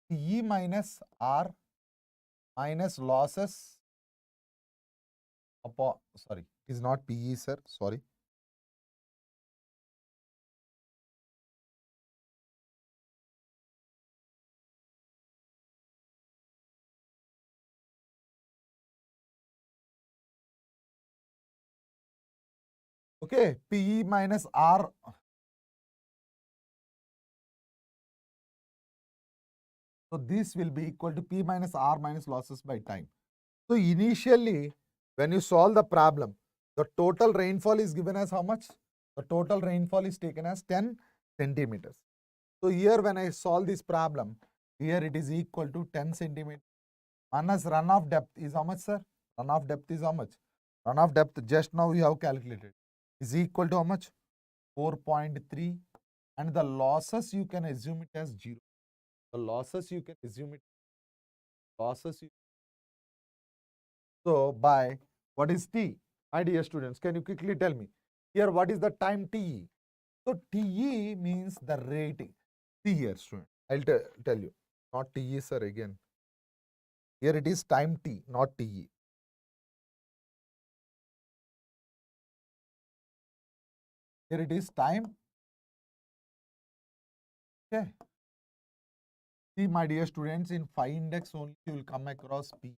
PE minus R minus losses upon, sorry, it is not PE, sir, sorry. Okay, PE minus R. So this will be equal to P minus R minus losses by time. So initially, when you solve the problem, the total rainfall is given as how much? The total rainfall is taken as 10 centimeters. So here when I solve this problem, here it is equal to 10 centimeters. Minus runoff depth is how much, sir? Runoff depth is how much? Runoff depth just now we have calculated is equal to how much? 4.3, and the losses you can assume it as 0. The losses you can assume it losses. So by what is T? My dear students, can you quickly tell me here what is the time TE? So TE means the rating. See here, student. I'll tell you. Not TE, sir. Again, here it is time T, not TE. Here it is time. Okay. See, my dear students, in Phi Index only you will come across P.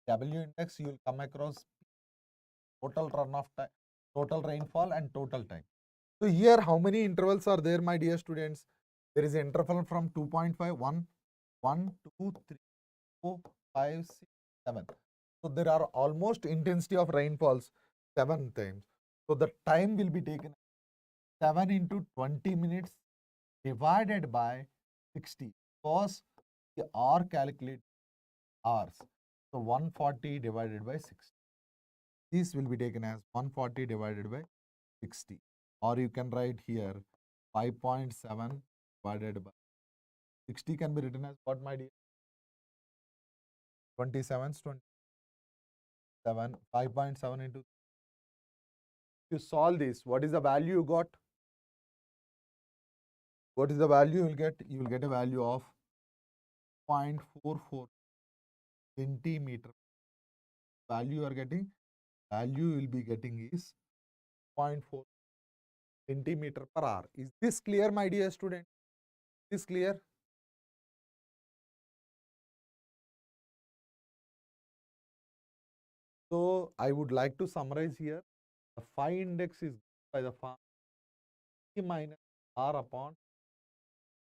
W index you will come across total runoff time, total rainfall, and total time. So here how many intervals are there, my dear students? There is an interval from 2.5, 1, 1, 2, 3, 4, 5, 6, 7. So there are almost intensity of rainfalls 7 times. So the time will be taken 7 into 20 minutes divided by 60, because we are calculating hours. So 140 divided by 60. This will be taken as 140 divided by 60. Or you can write here 5.7 divided by 60 can be written as what, my dear? 27, 27, 5.7 into. If you solve this, what is the value you got? What is the value you will get? You will get a value of 0.44 centimeter. Value you are getting, value you will be getting is 0.4 centimeter per hour. Is this clear, my dear student? Is this clear? So I would like to summarize here. The Phi index is by the form T minus R upon,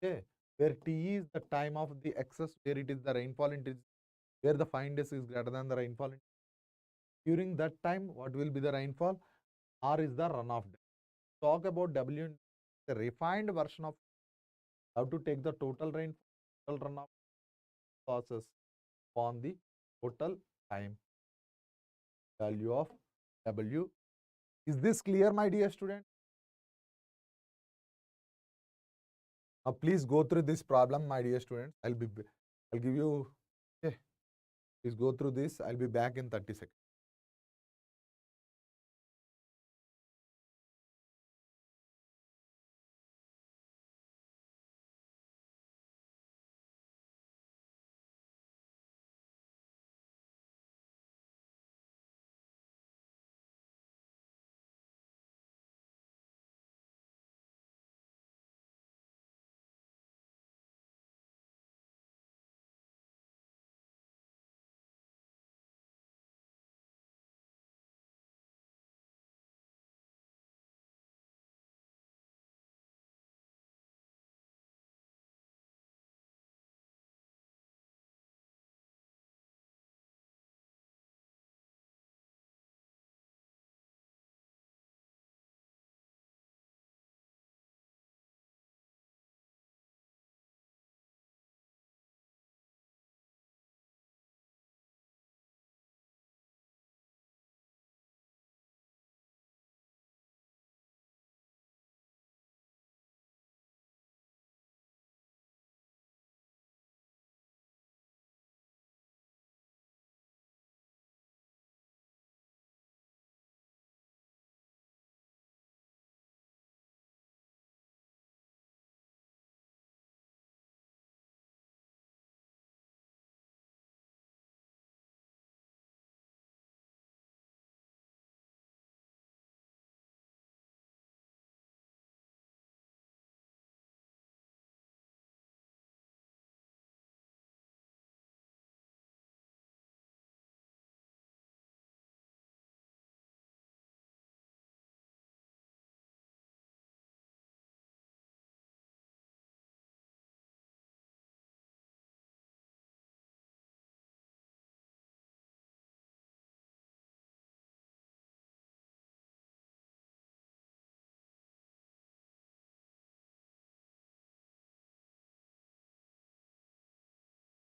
okay, where T is the time of the excess, where it is the rainfall intensity, where the Phi index is greater than the rainfall intensity. During that time, what will be the rainfall? R is the runoff depth. Talk about W, the refined version of how to take the total rainfall, total runoff losses on the total time value of W. Is this clear, my dear student? Now please go through this problem, my dear students. I'll give you, okay, please go through this. I'll be back in 30 seconds.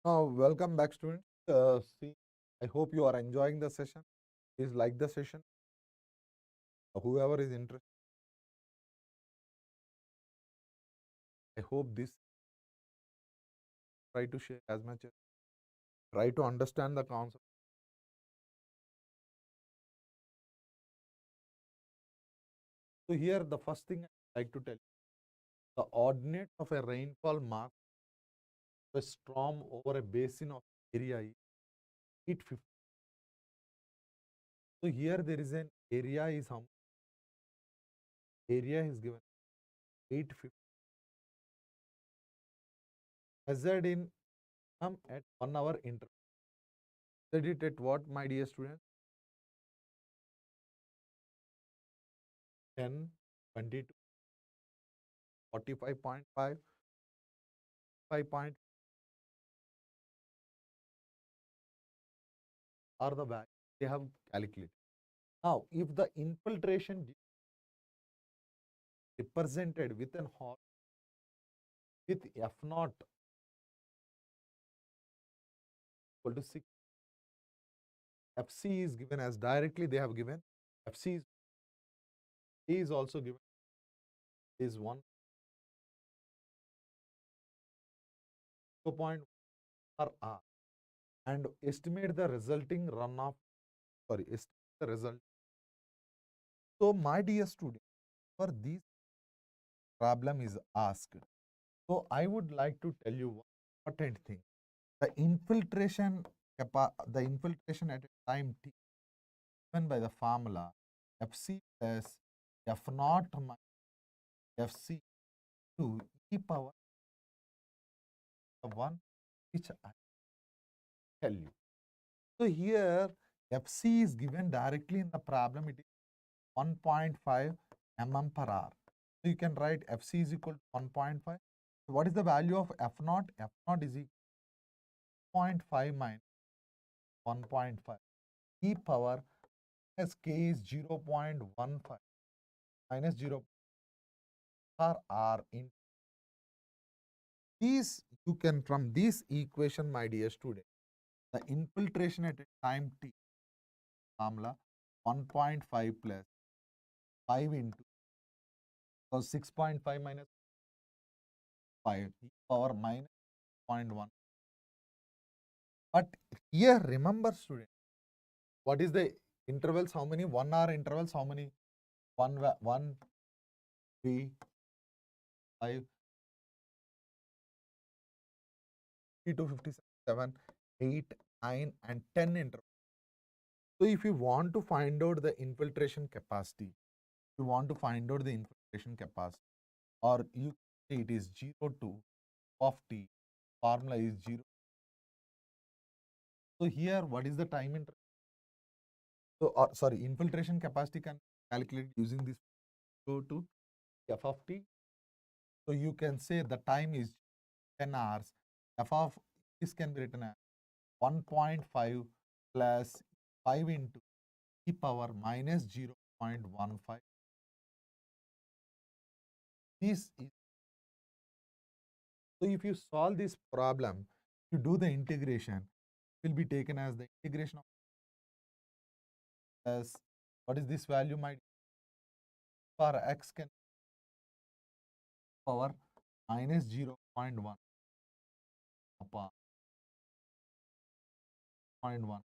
Welcome back, students. See, I hope you are enjoying the session. Please like the session. Whoever is interested, I hope this try to share as much as try to understand the concept. So here, the first thing I like to tell you, the ordinate of a rainfall mark a storm over a basin of area is 850. So here there is an area is how area is given 850 measured in at 1 hour interval. Set it at what, my dear students? 10, 22, 45.5, 5 point are the value they have calculated. Now, if the infiltration represented with an horse with F naught equal to 6, FC is given as directly they have given FC is, A is also given is 1.0 per hour and estimate the resulting runoff. Sorry, estimate the result. So, my dear student, for this problem is asked. So, I would like to tell you one important thing. The infiltration at a time t given by the formula Fc plus F naught minus Fc to e power of 1, which I tell you. So here Fc is given directly in the problem. It is 1.5 mm per hour. So you can write Fc is equal to 1.5. What is the value of F naught? F naught is equal to 0.5 minus 1.5. E power as k is 0.15 minus 0 per hour in these. You can, from this equation, my dear student, the infiltration at a time t formula 1.5 plus 5 into, so 6.5 minus 5 e power minus 0.1. But here remember, student, what is the intervals? How many 1 hour intervals? How many? 1, 3, 5, 52, 57, 8, 9 and 10 intervals. So if you want to find out the infiltration capacity, you want to find out the infiltration capacity, or you say it is 0 to of t, formula is 0. So here, what is the time interval? So, sorry, infiltration capacity can calculate using this 0 to f of t. So you can say the time is 10 hours. F of this can be written as 1.5 plus 5 into e power minus 0.15. This is, so if you solve this problem, you do the integration, will be taken as the integration of as what is this value, my for x can power minus 0.1 upon 0.1.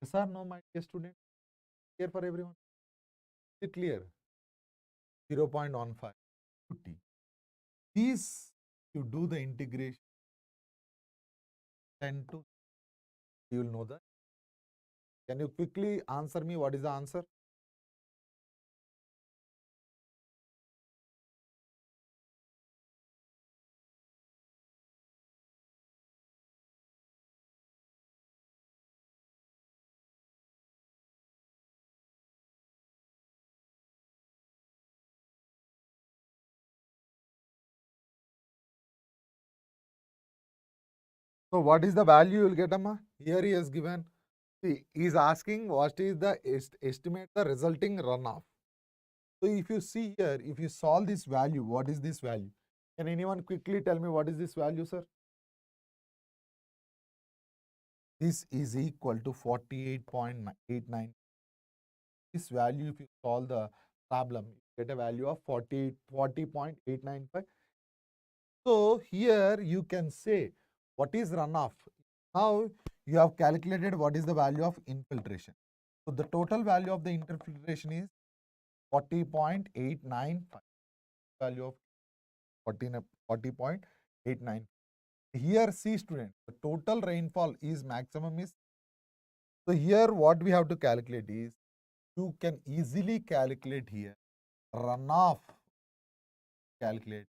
Yes or no, my dear student? Clear for everyone? Is it clear? 0.15 to t. These, you do the integration 10 to, you will know that. Can you quickly answer me what is the answer? So what is the value you will get, Amma? Here he has given. See, he is asking what is the estimate the resulting runoff. So if you see here, if you solve this value, what is this value? Can anyone quickly tell me what is this value, sir? This is equal to 48.89. This value, if you solve the problem, you get a value of 40.895. So here you can say what is runoff. Now you have calculated what is the value of infiltration. So the total value of the infiltration is 40.895. Value of 40.89. Here see student, the total rainfall is maximum is. So here what we have to calculate is, you can easily calculate here runoff. Calculate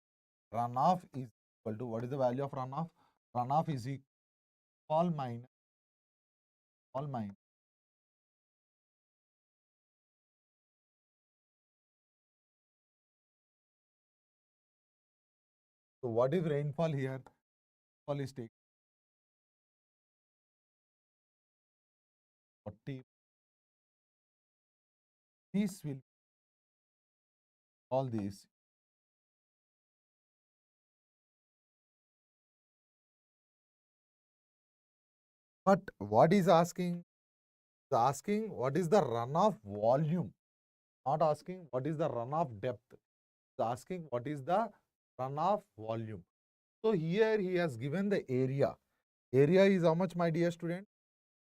runoff is equal to, what is the value of runoff? Runoff is equal minus all minus. So what is rainfall here? Rainfall is taken 40. This will all this. But what is asking? Is asking what is the runoff volume? Not asking what is the runoff depth. Is asking what is the runoff volume. So here he has given the area. Area is how much, my dear student?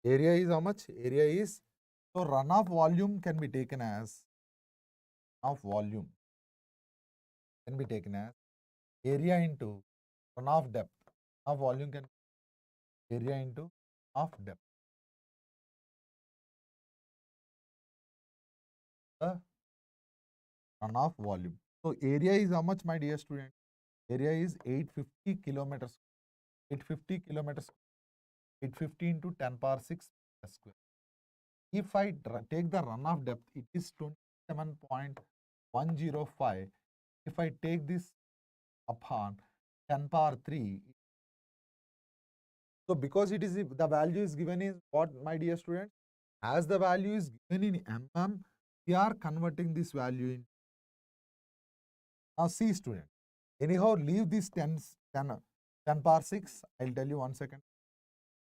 Area is how much? Area is, so runoff volume can be taken as, runoff volume can be taken as area into runoff depth. Runoff volume can be area into runoff depth. The runoff volume. So area is how much, my dear student? Area is 850 kilometers. 850 kilometers. 850 into 10 power 6 square. If I take the runoff depth, it is 27.105. If I take this upon 10 power 3, so because it is, the value is given is what, my dear student? As the value is given in mm, we are converting this value in. Now see student, anyhow leave this 10 power 6. I'll tell you 1 second.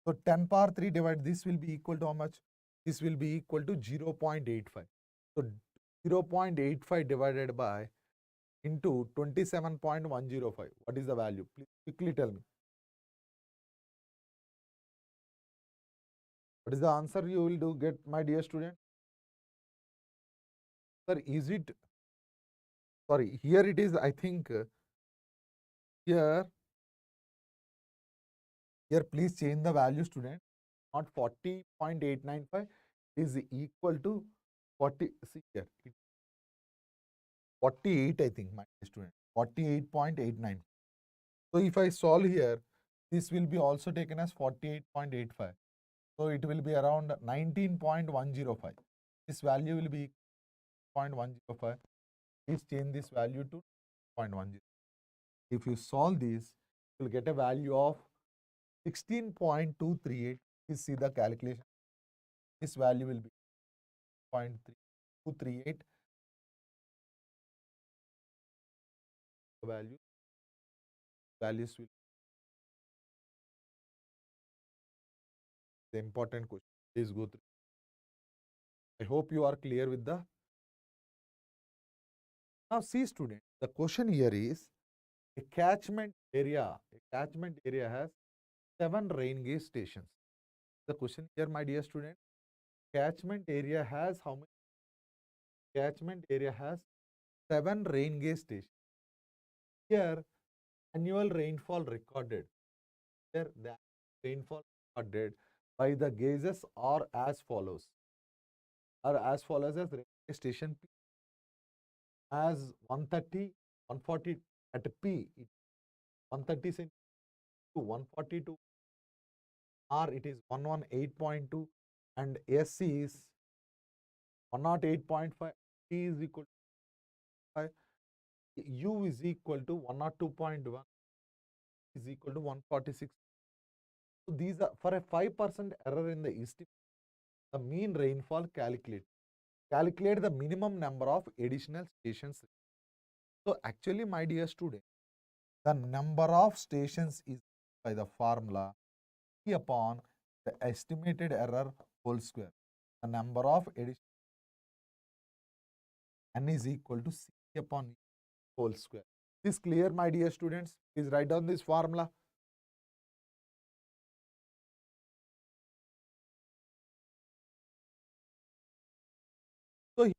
So 10 power 3 divided, this will be equal to how much? This will be equal to 0.85. So 0.85 divided by into 27.105. What is the value? Please quickly tell me. What is the answer you will do get, my dear student? Sir, is it, sorry, here it is, I think, here please change the value, student. Not 40.895 is equal to 40, see here, 48, I think, my student, 48.89. So if I solve here, this will be also taken as 48.85. So it will be around 19.105. This value will be 0.105. Please change this value to 0.10. If you solve this, you will get a value of 16.238. Please see the calculation. This value will be 0.238. Values will be the important question. Please go through. I hope you are clear with the. Now see student, the question here is a catchment area. A catchment area has 7 rain gauge stations. The question here, my dear student, catchment area has how many? Catchment area has 7 rain gauge stations. Here, annual rainfall recorded. Here, the rainfall recorded by the gauges are as follows. Are as follows as rain gauge station P as 130, 140 at P, 130 centimeters to 142. R it is 118.2 and SC is 108.5. T is equal to 5. U is equal to 102.1 is equal to 146. So these are for a 5% error in the estimate. The mean rainfall calculate. Calculate the minimum number of additional stations. So actually, my dear student, the number of stations is by the formula P upon the estimated error whole square. The number of addition n is equal to C upon E whole square. Is clear, my dear students? Please write down this formula. So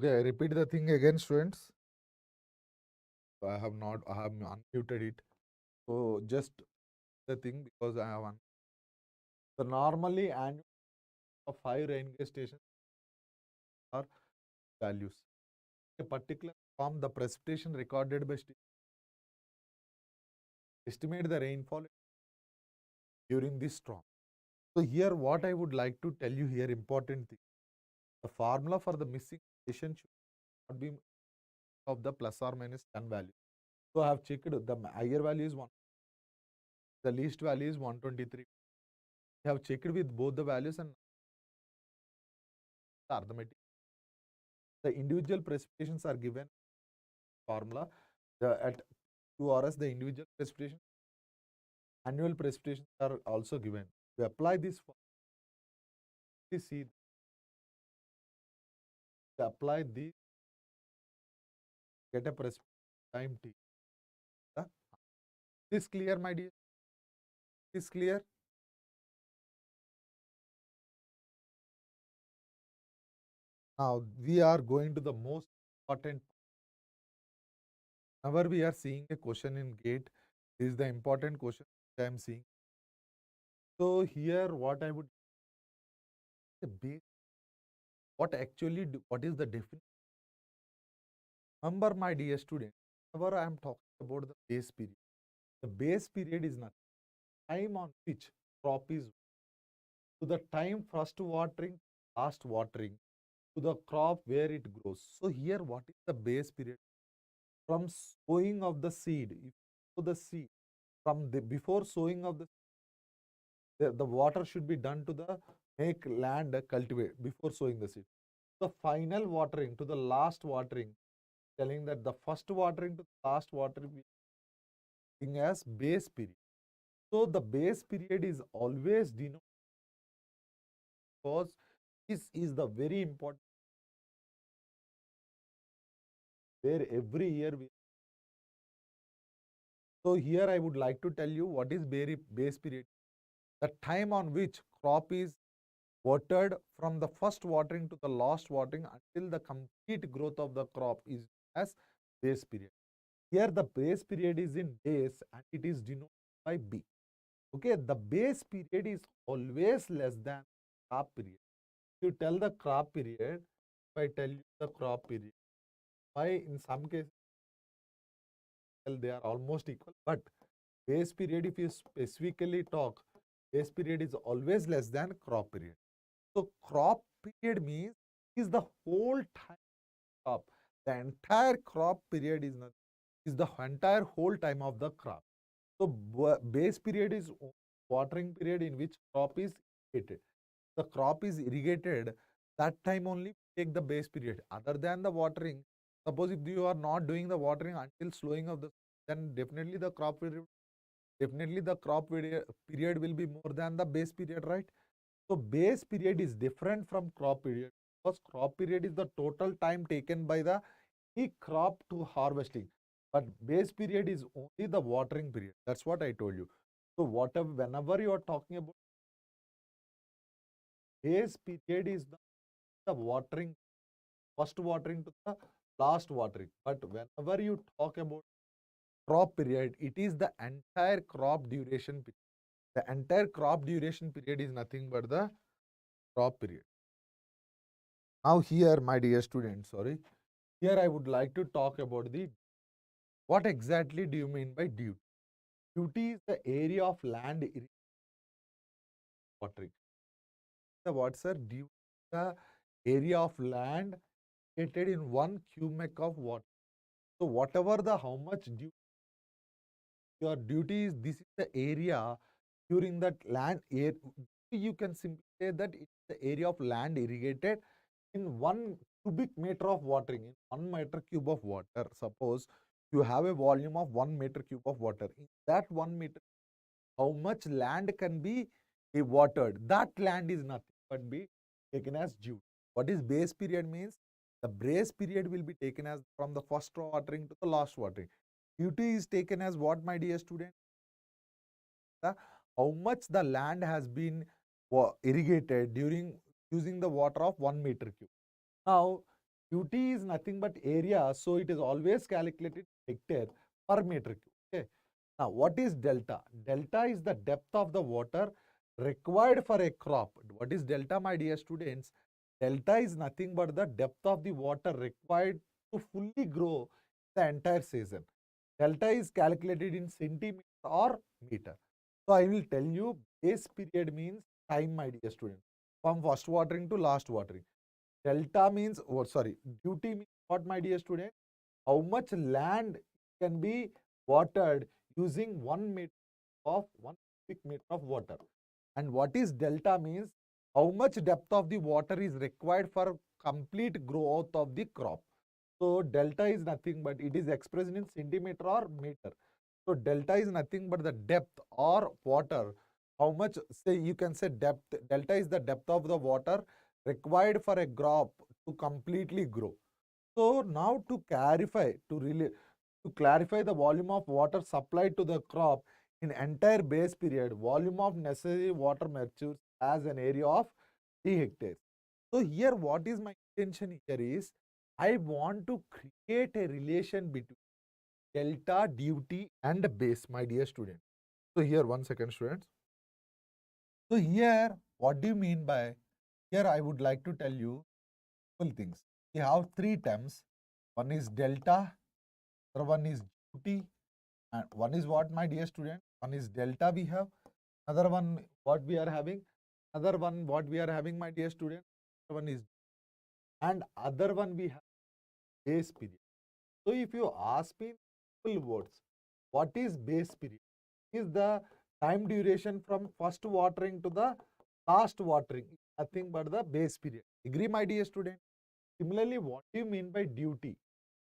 Okay, I repeat the thing again, students. I have not, I have unmuted it. So just the thing because I have so normally annual of 5 rain gauge stations are values. A particular form the precipitation recorded by estimate the rainfall during this storm. So here what I would like to tell you here important thing. The formula for the missing station should not be of the plus or minus 10 value. So I have checked the higher value is 1, the least value is 123. I have checked with both the values and the arithmetic. The individual precipitations are given formula. At QRS, the individual precipitation, annual precipitations are also given. We apply this, see, apply this, get a precipitation time T. Is clear, my dear? Is clear? Now we are going to the most important. Whenever we are seeing a question in GATE, this is the important question I am seeing. So here, what I would the base, what actually do, what is the definition? Remember, my dear student, whenever I am talking about the base period, the base period is not time on which crop is to the time first watering, last watering, to the crop where it grows. So here, what is the base period? From sowing of the seed, if you sow the seed, from the before sowing of the water should be done to the make land cultivate before sowing the seed. The final watering to the last watering, telling that the first watering to the last watering being as base period. So the base period is always denoted because this is the very important where every year we. So here I would like to tell you what is base period. The time on which crop is watered from the first watering to the last watering until the complete growth of the crop is as base period. Here the base period is in days and it is denoted by B. Okay, the base period is always less than crop period. If you tell the crop period, if I tell you the crop period, why in some cases they are almost equal, but base period, if you specifically talk, base period is always less than crop period. So crop period means is the whole time crop. The entire crop period is the entire whole time of the crop. So base period is watering period in which crop is irrigated. The crop is irrigated, that time only take the base period. Other than the watering, suppose if you are not doing the watering until slowing of the, then definitely the crop period, period will be more than the base period, right? So base period is different from crop period because crop period is the total time taken by the crop to harvesting. But base period is only the watering period. That's what I told you. So whatever, whenever you are talking about base period is the watering, first watering to the last watering. But whenever you talk about crop period, it is the entire crop duration period. The entire crop duration period is nothing but the crop period. Now here, my dear students, sorry, here I would like to talk about the what exactly do you mean by duty? Duty is the area of land watering. The what, sir? Duty the area of land created in 1 cubic of water. So whatever the how much your duty is, this is the area during that land air. You can simply say that it's the area of land irrigated in 1 cubic meter of watering, in 1 meter cube of water. Suppose you have a volume of 1 meter cube of water. In that 1 meter, how much land can be watered? That land is nothing but be taken as due. What is base period means? The base period will be taken as from the first watering to the last watering. Duty is taken as what, my dear student? How much the land has been irrigated during using the water of 1 meter cube. Now, Ut is nothing but area, so it is always calculated hectare per meter cube. Okay. Now, what is delta? Delta is the depth of the water required for a crop. What is delta, my dear students? Delta is nothing but the depth of the water required to fully grow the entire season. Delta is calculated in centimeter or meter. So, I will tell you base period means time, my dear student, from first watering to last watering. Delta means, oh, sorry, duty means what, my dear student? How much land can be watered using 1 meter of 1 cubic meter of water. And what is delta means? How much depth of the water is required for complete growth of the crop. So delta is nothing but it is expressed in centimeter or meter. So delta is nothing but the depth or water. How much, say you can say depth. Delta is the depth of the water required for a crop to completely grow. So now to clarify the volume of water supplied to the crop in entire base period, volume of necessary water matures as an area of 3 hectares. So here what is my intention here is, I want to create a relation between delta, duty and base, my dear student. So here, one second students. So here, what do you mean by, here I would like to tell you simple things. We have 3 terms. One is delta, other one is duty, and one is what, my dear student? One is delta we have, another one what we are having, another one what we are having, my dear student, one is, and other one we have base period. So if you ask me in simple words, what is base period? Is the time duration from first watering to the last watering, nothing but the base period. Agree, my dear student? Similarly, what do you mean by duty?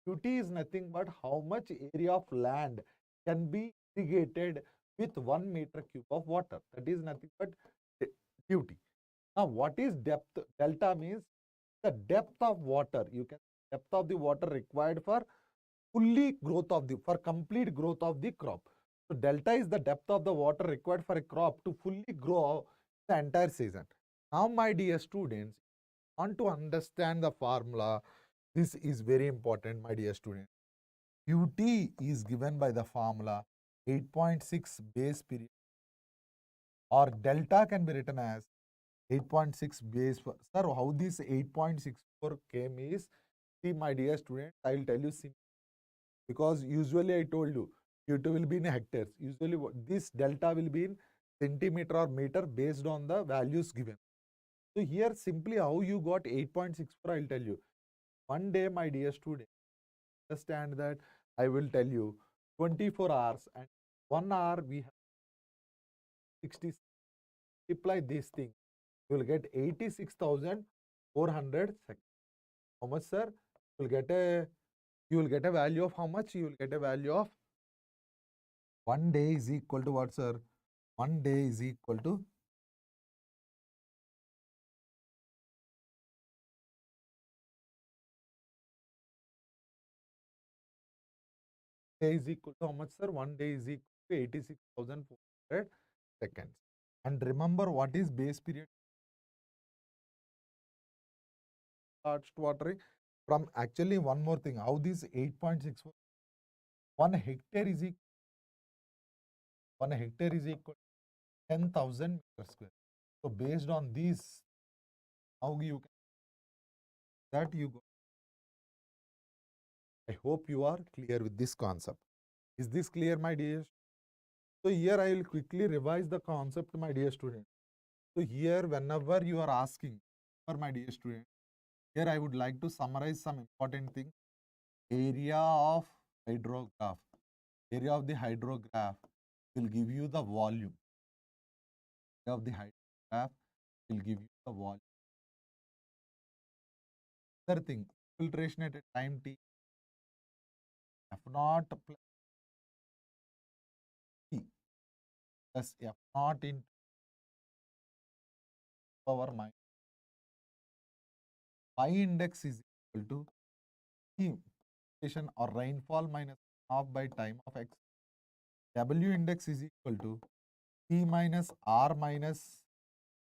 Duty is nothing but how much area of land can be irrigated with 1 meter cube of water. That is nothing but duty. Now, what is depth? Delta means the depth of water. You can depth of the water required for for complete growth of the crop. So delta is the depth of the water required for a crop to fully grow the entire season. Now, my dear students, want to understand the formula. This is very important, my dear student. Qt is given by the formula 8.6 base period, or delta can be written as 8.6 base. Sir, how this 8.64 came is, see, my dear student, I will tell you simply, because usually I told you Qt will be in hectares. Usually this delta will be in centimeter or meter based on the values given. So here simply how you got 8.64, I will tell you. One day, my dear student, understand that I will tell you 24 hours and 1 hour we have 60. Multiply this thing, you will get 86,400 seconds. How much, sir? You will get a value of how much? You will get a value of 1 day is equal to what, sir? 1 day is equal to how much, sir? 1 day is equal to 86,400 seconds. And remember, what is base period? Starts watering from, actually one more thing, how this 8.64, 1 hectare is equal, 1 hectare is equal to 10,000 meter square. So based on this, how you can, that you go. I hope you are clear with this concept. Is this clear, my dear? So here I will quickly revise the concept, my dear student. So here, whenever you are asking for, my dear student, here I would like to summarize some important things. Area of hydrograph. Area of the hydrograph will give you the volume. Area of the hydrograph will give you the volume. Other thing, filtration at a time t, F naught plus T plus F naught into power minus Phi index is equal to T or rainfall minus half by time of x. W index is equal to P minus R minus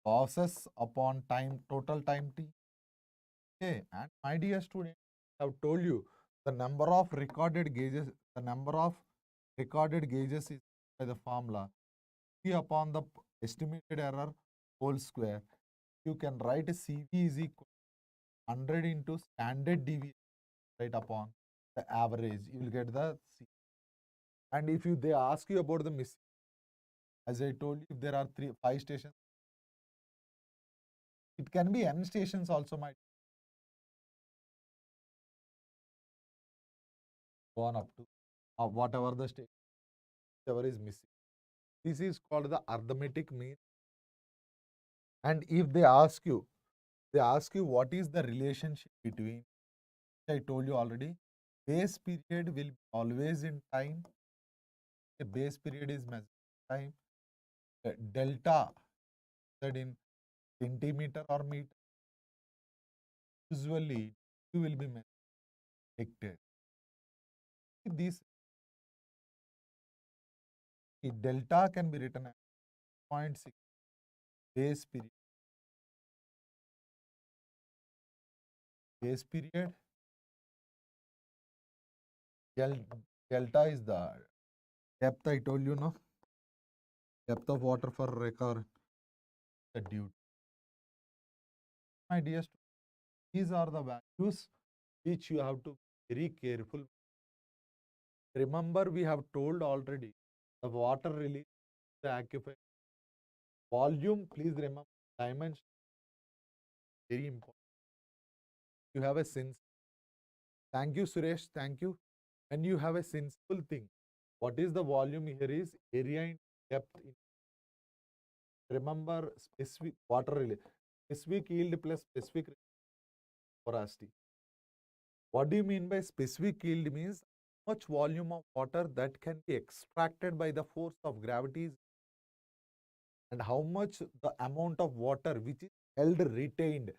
losses upon time, total time t. Okay, and my dear student, I've told you the number of recorded gauges, the number of recorded gauges is by the formula P upon the estimated error whole square. You can write CV is equal to 100 into standard deviation right upon the average. You will get the C. And if you they ask you about the missing, as I told you, if there are 5 stations, it can be n stations also might go on up to whatever the station, whatever is missing. This is called the arithmetic mean. And if they ask you what is the relationship between, I told you already, base period will be always in time. A base period is measured in time. Delta that in centimeter or meter. Usually, you will be measured in hectare. This delta can be written as 0.6 base period. Base period delta is the depth. I told you no depth of water for record the due. My dear students, these are the values which you have to be very careful. Remember, we have told already the water release, the aquifer volume. Please remember dimension very important. You have a sense. Thank you, Suresh. Thank you. And you have a sensible thing. What is the volume here is area in depth. Remember specific water release, specific yield plus specific porosity. What do you mean by specific yield? Means how much volume of water that can be extracted by the force of gravity and how much the amount of water which is held retained.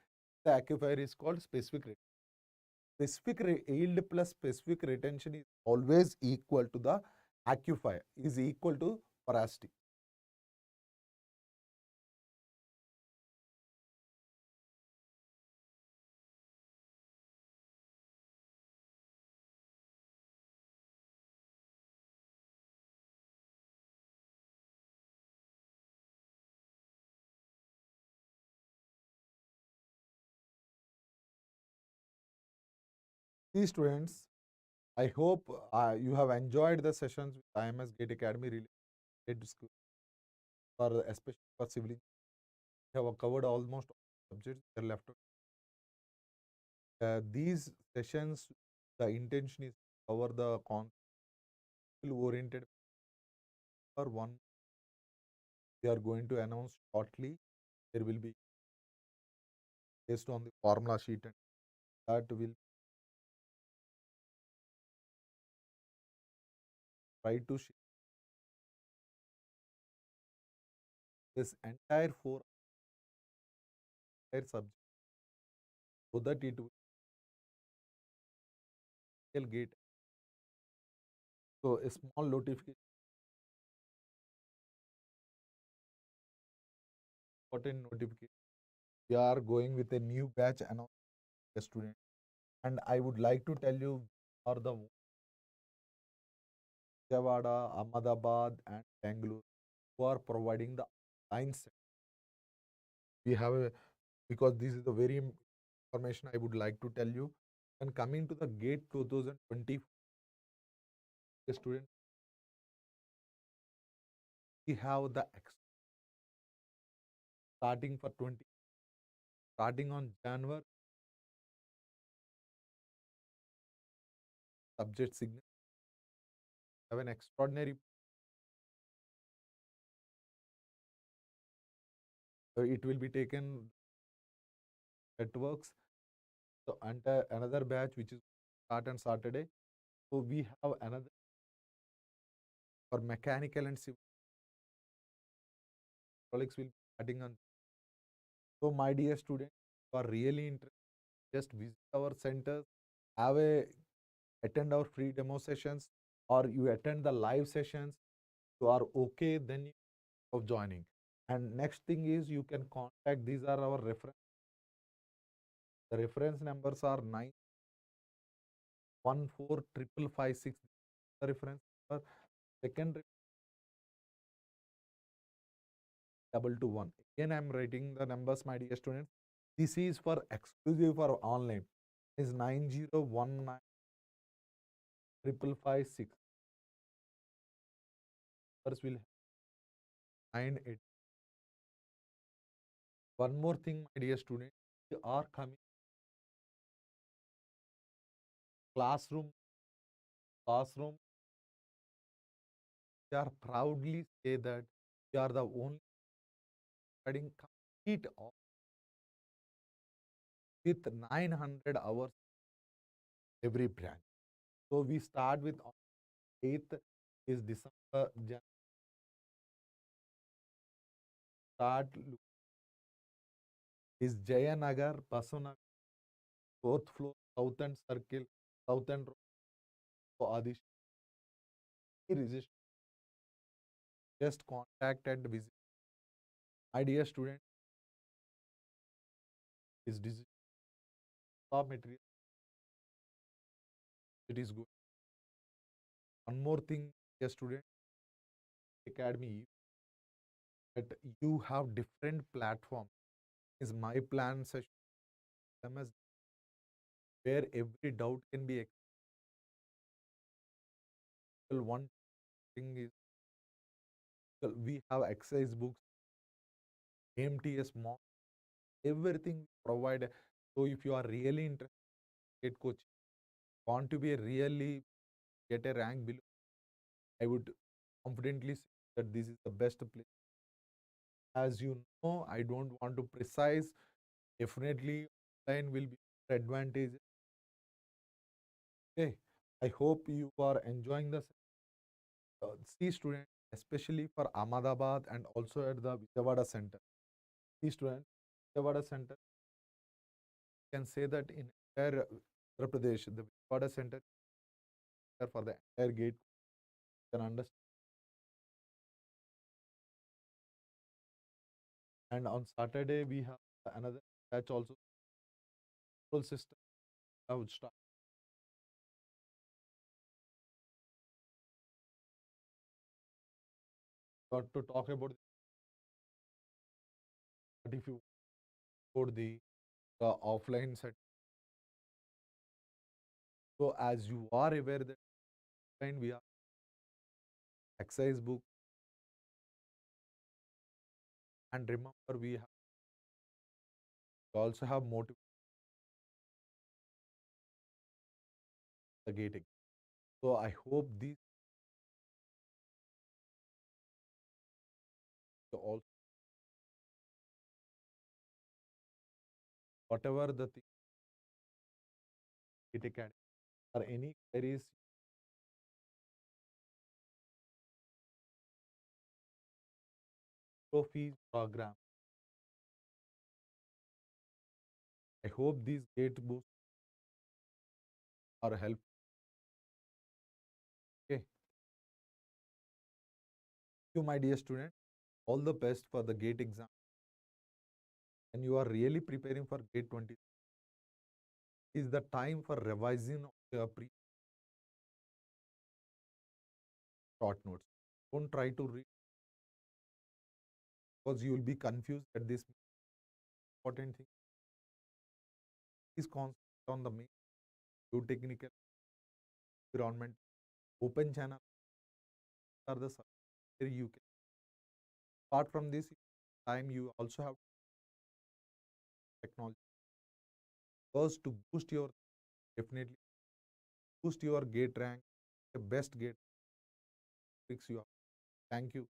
The aquifer is called specific retention. Specific yield plus specific retention is always equal to the aquifer is equal to porosity. See students, I hope you have enjoyed the sessions with IMS GATE Academy related to school, for especially for civil engineering. We have covered almost all subjects. They are left. These sessions, the intention is to cover the concept oriented. For one, we are going to announce shortly. There will be based on the formula sheet, and that will try to share this entire entire subject so that it will get. So a small notification, important notification. We are going with a new batch announced a student, and I would like to tell you are the Vijayawada, Ahmedabad, and Bangalore who are providing the line set. We have a, because this is the very information I would like to tell you. And coming to the GATE 2020, student, we have the starting for 20, starting on January, subject signal have an extraordinary. It will be taken networks. So another batch which is start on Saturday. So we have another for mechanical and civil colleagues will be starting on. So my dear students, who are really interested, just visit our centers, have a attend our free demo sessions, or you attend the live sessions. You are okay, then you of joining. And next thing is you can contact. These are our reference. The reference numbers are 9. 14556 the reference number. Second 221. Again, I am writing the numbers, my dear students. This is for exclusive for online. Is 90195556. Numbers will have 98. One more thing, my dear students, we are coming classroom. Classroom. We are proudly say that we are the only studying complete with 900 hours every branch. So we start with 8th is December. Start is Jayanagar, Basuna, 4th floor, Southern Circle, Southern Road, Adish. Resist. Just contact and visit. My dear student, is digital material. It is good. One more thing, dear student, academy, that you have different platforms. Is my plan session MS where every doubt can be explained. One thing is we have exercise books, MTS mock, everything provided. So if you are really interested in coach, want to be really get a rank below, I would confidently say that this is the best place. As you know, I don't want to precise. Definitely, online will be advantage. Okay, I hope you are enjoying the C student, especially for Ahmedabad and also at the Vijayawada Center. C student, Vijayawada Center can say that in entire Uttar Pradesh, the Vijayawada Center for the entire gate can understand. And on Saturday we have another batch also. Control system I would start. Got to talk about but if you go the offline set. So as you are aware that offline we have exercise book and remember we also have motive the gating. So I hope these also whatever the thing GATE Academy or any queries trophy program. I hope these gate boosts are helpful. Okay. You, my dear student, all the best for the GATE exam. And you are really preparing for GATE 20. Is the time for revising your pre short notes. Don't try to read because you will be confused at this important thing. Please concentrate on the main geotechnical environment. Open channel are the where you can. Apart from this, time you also have technology. First, to boost your definitely boost your gate rank, the best gate tricks you have. Thank you.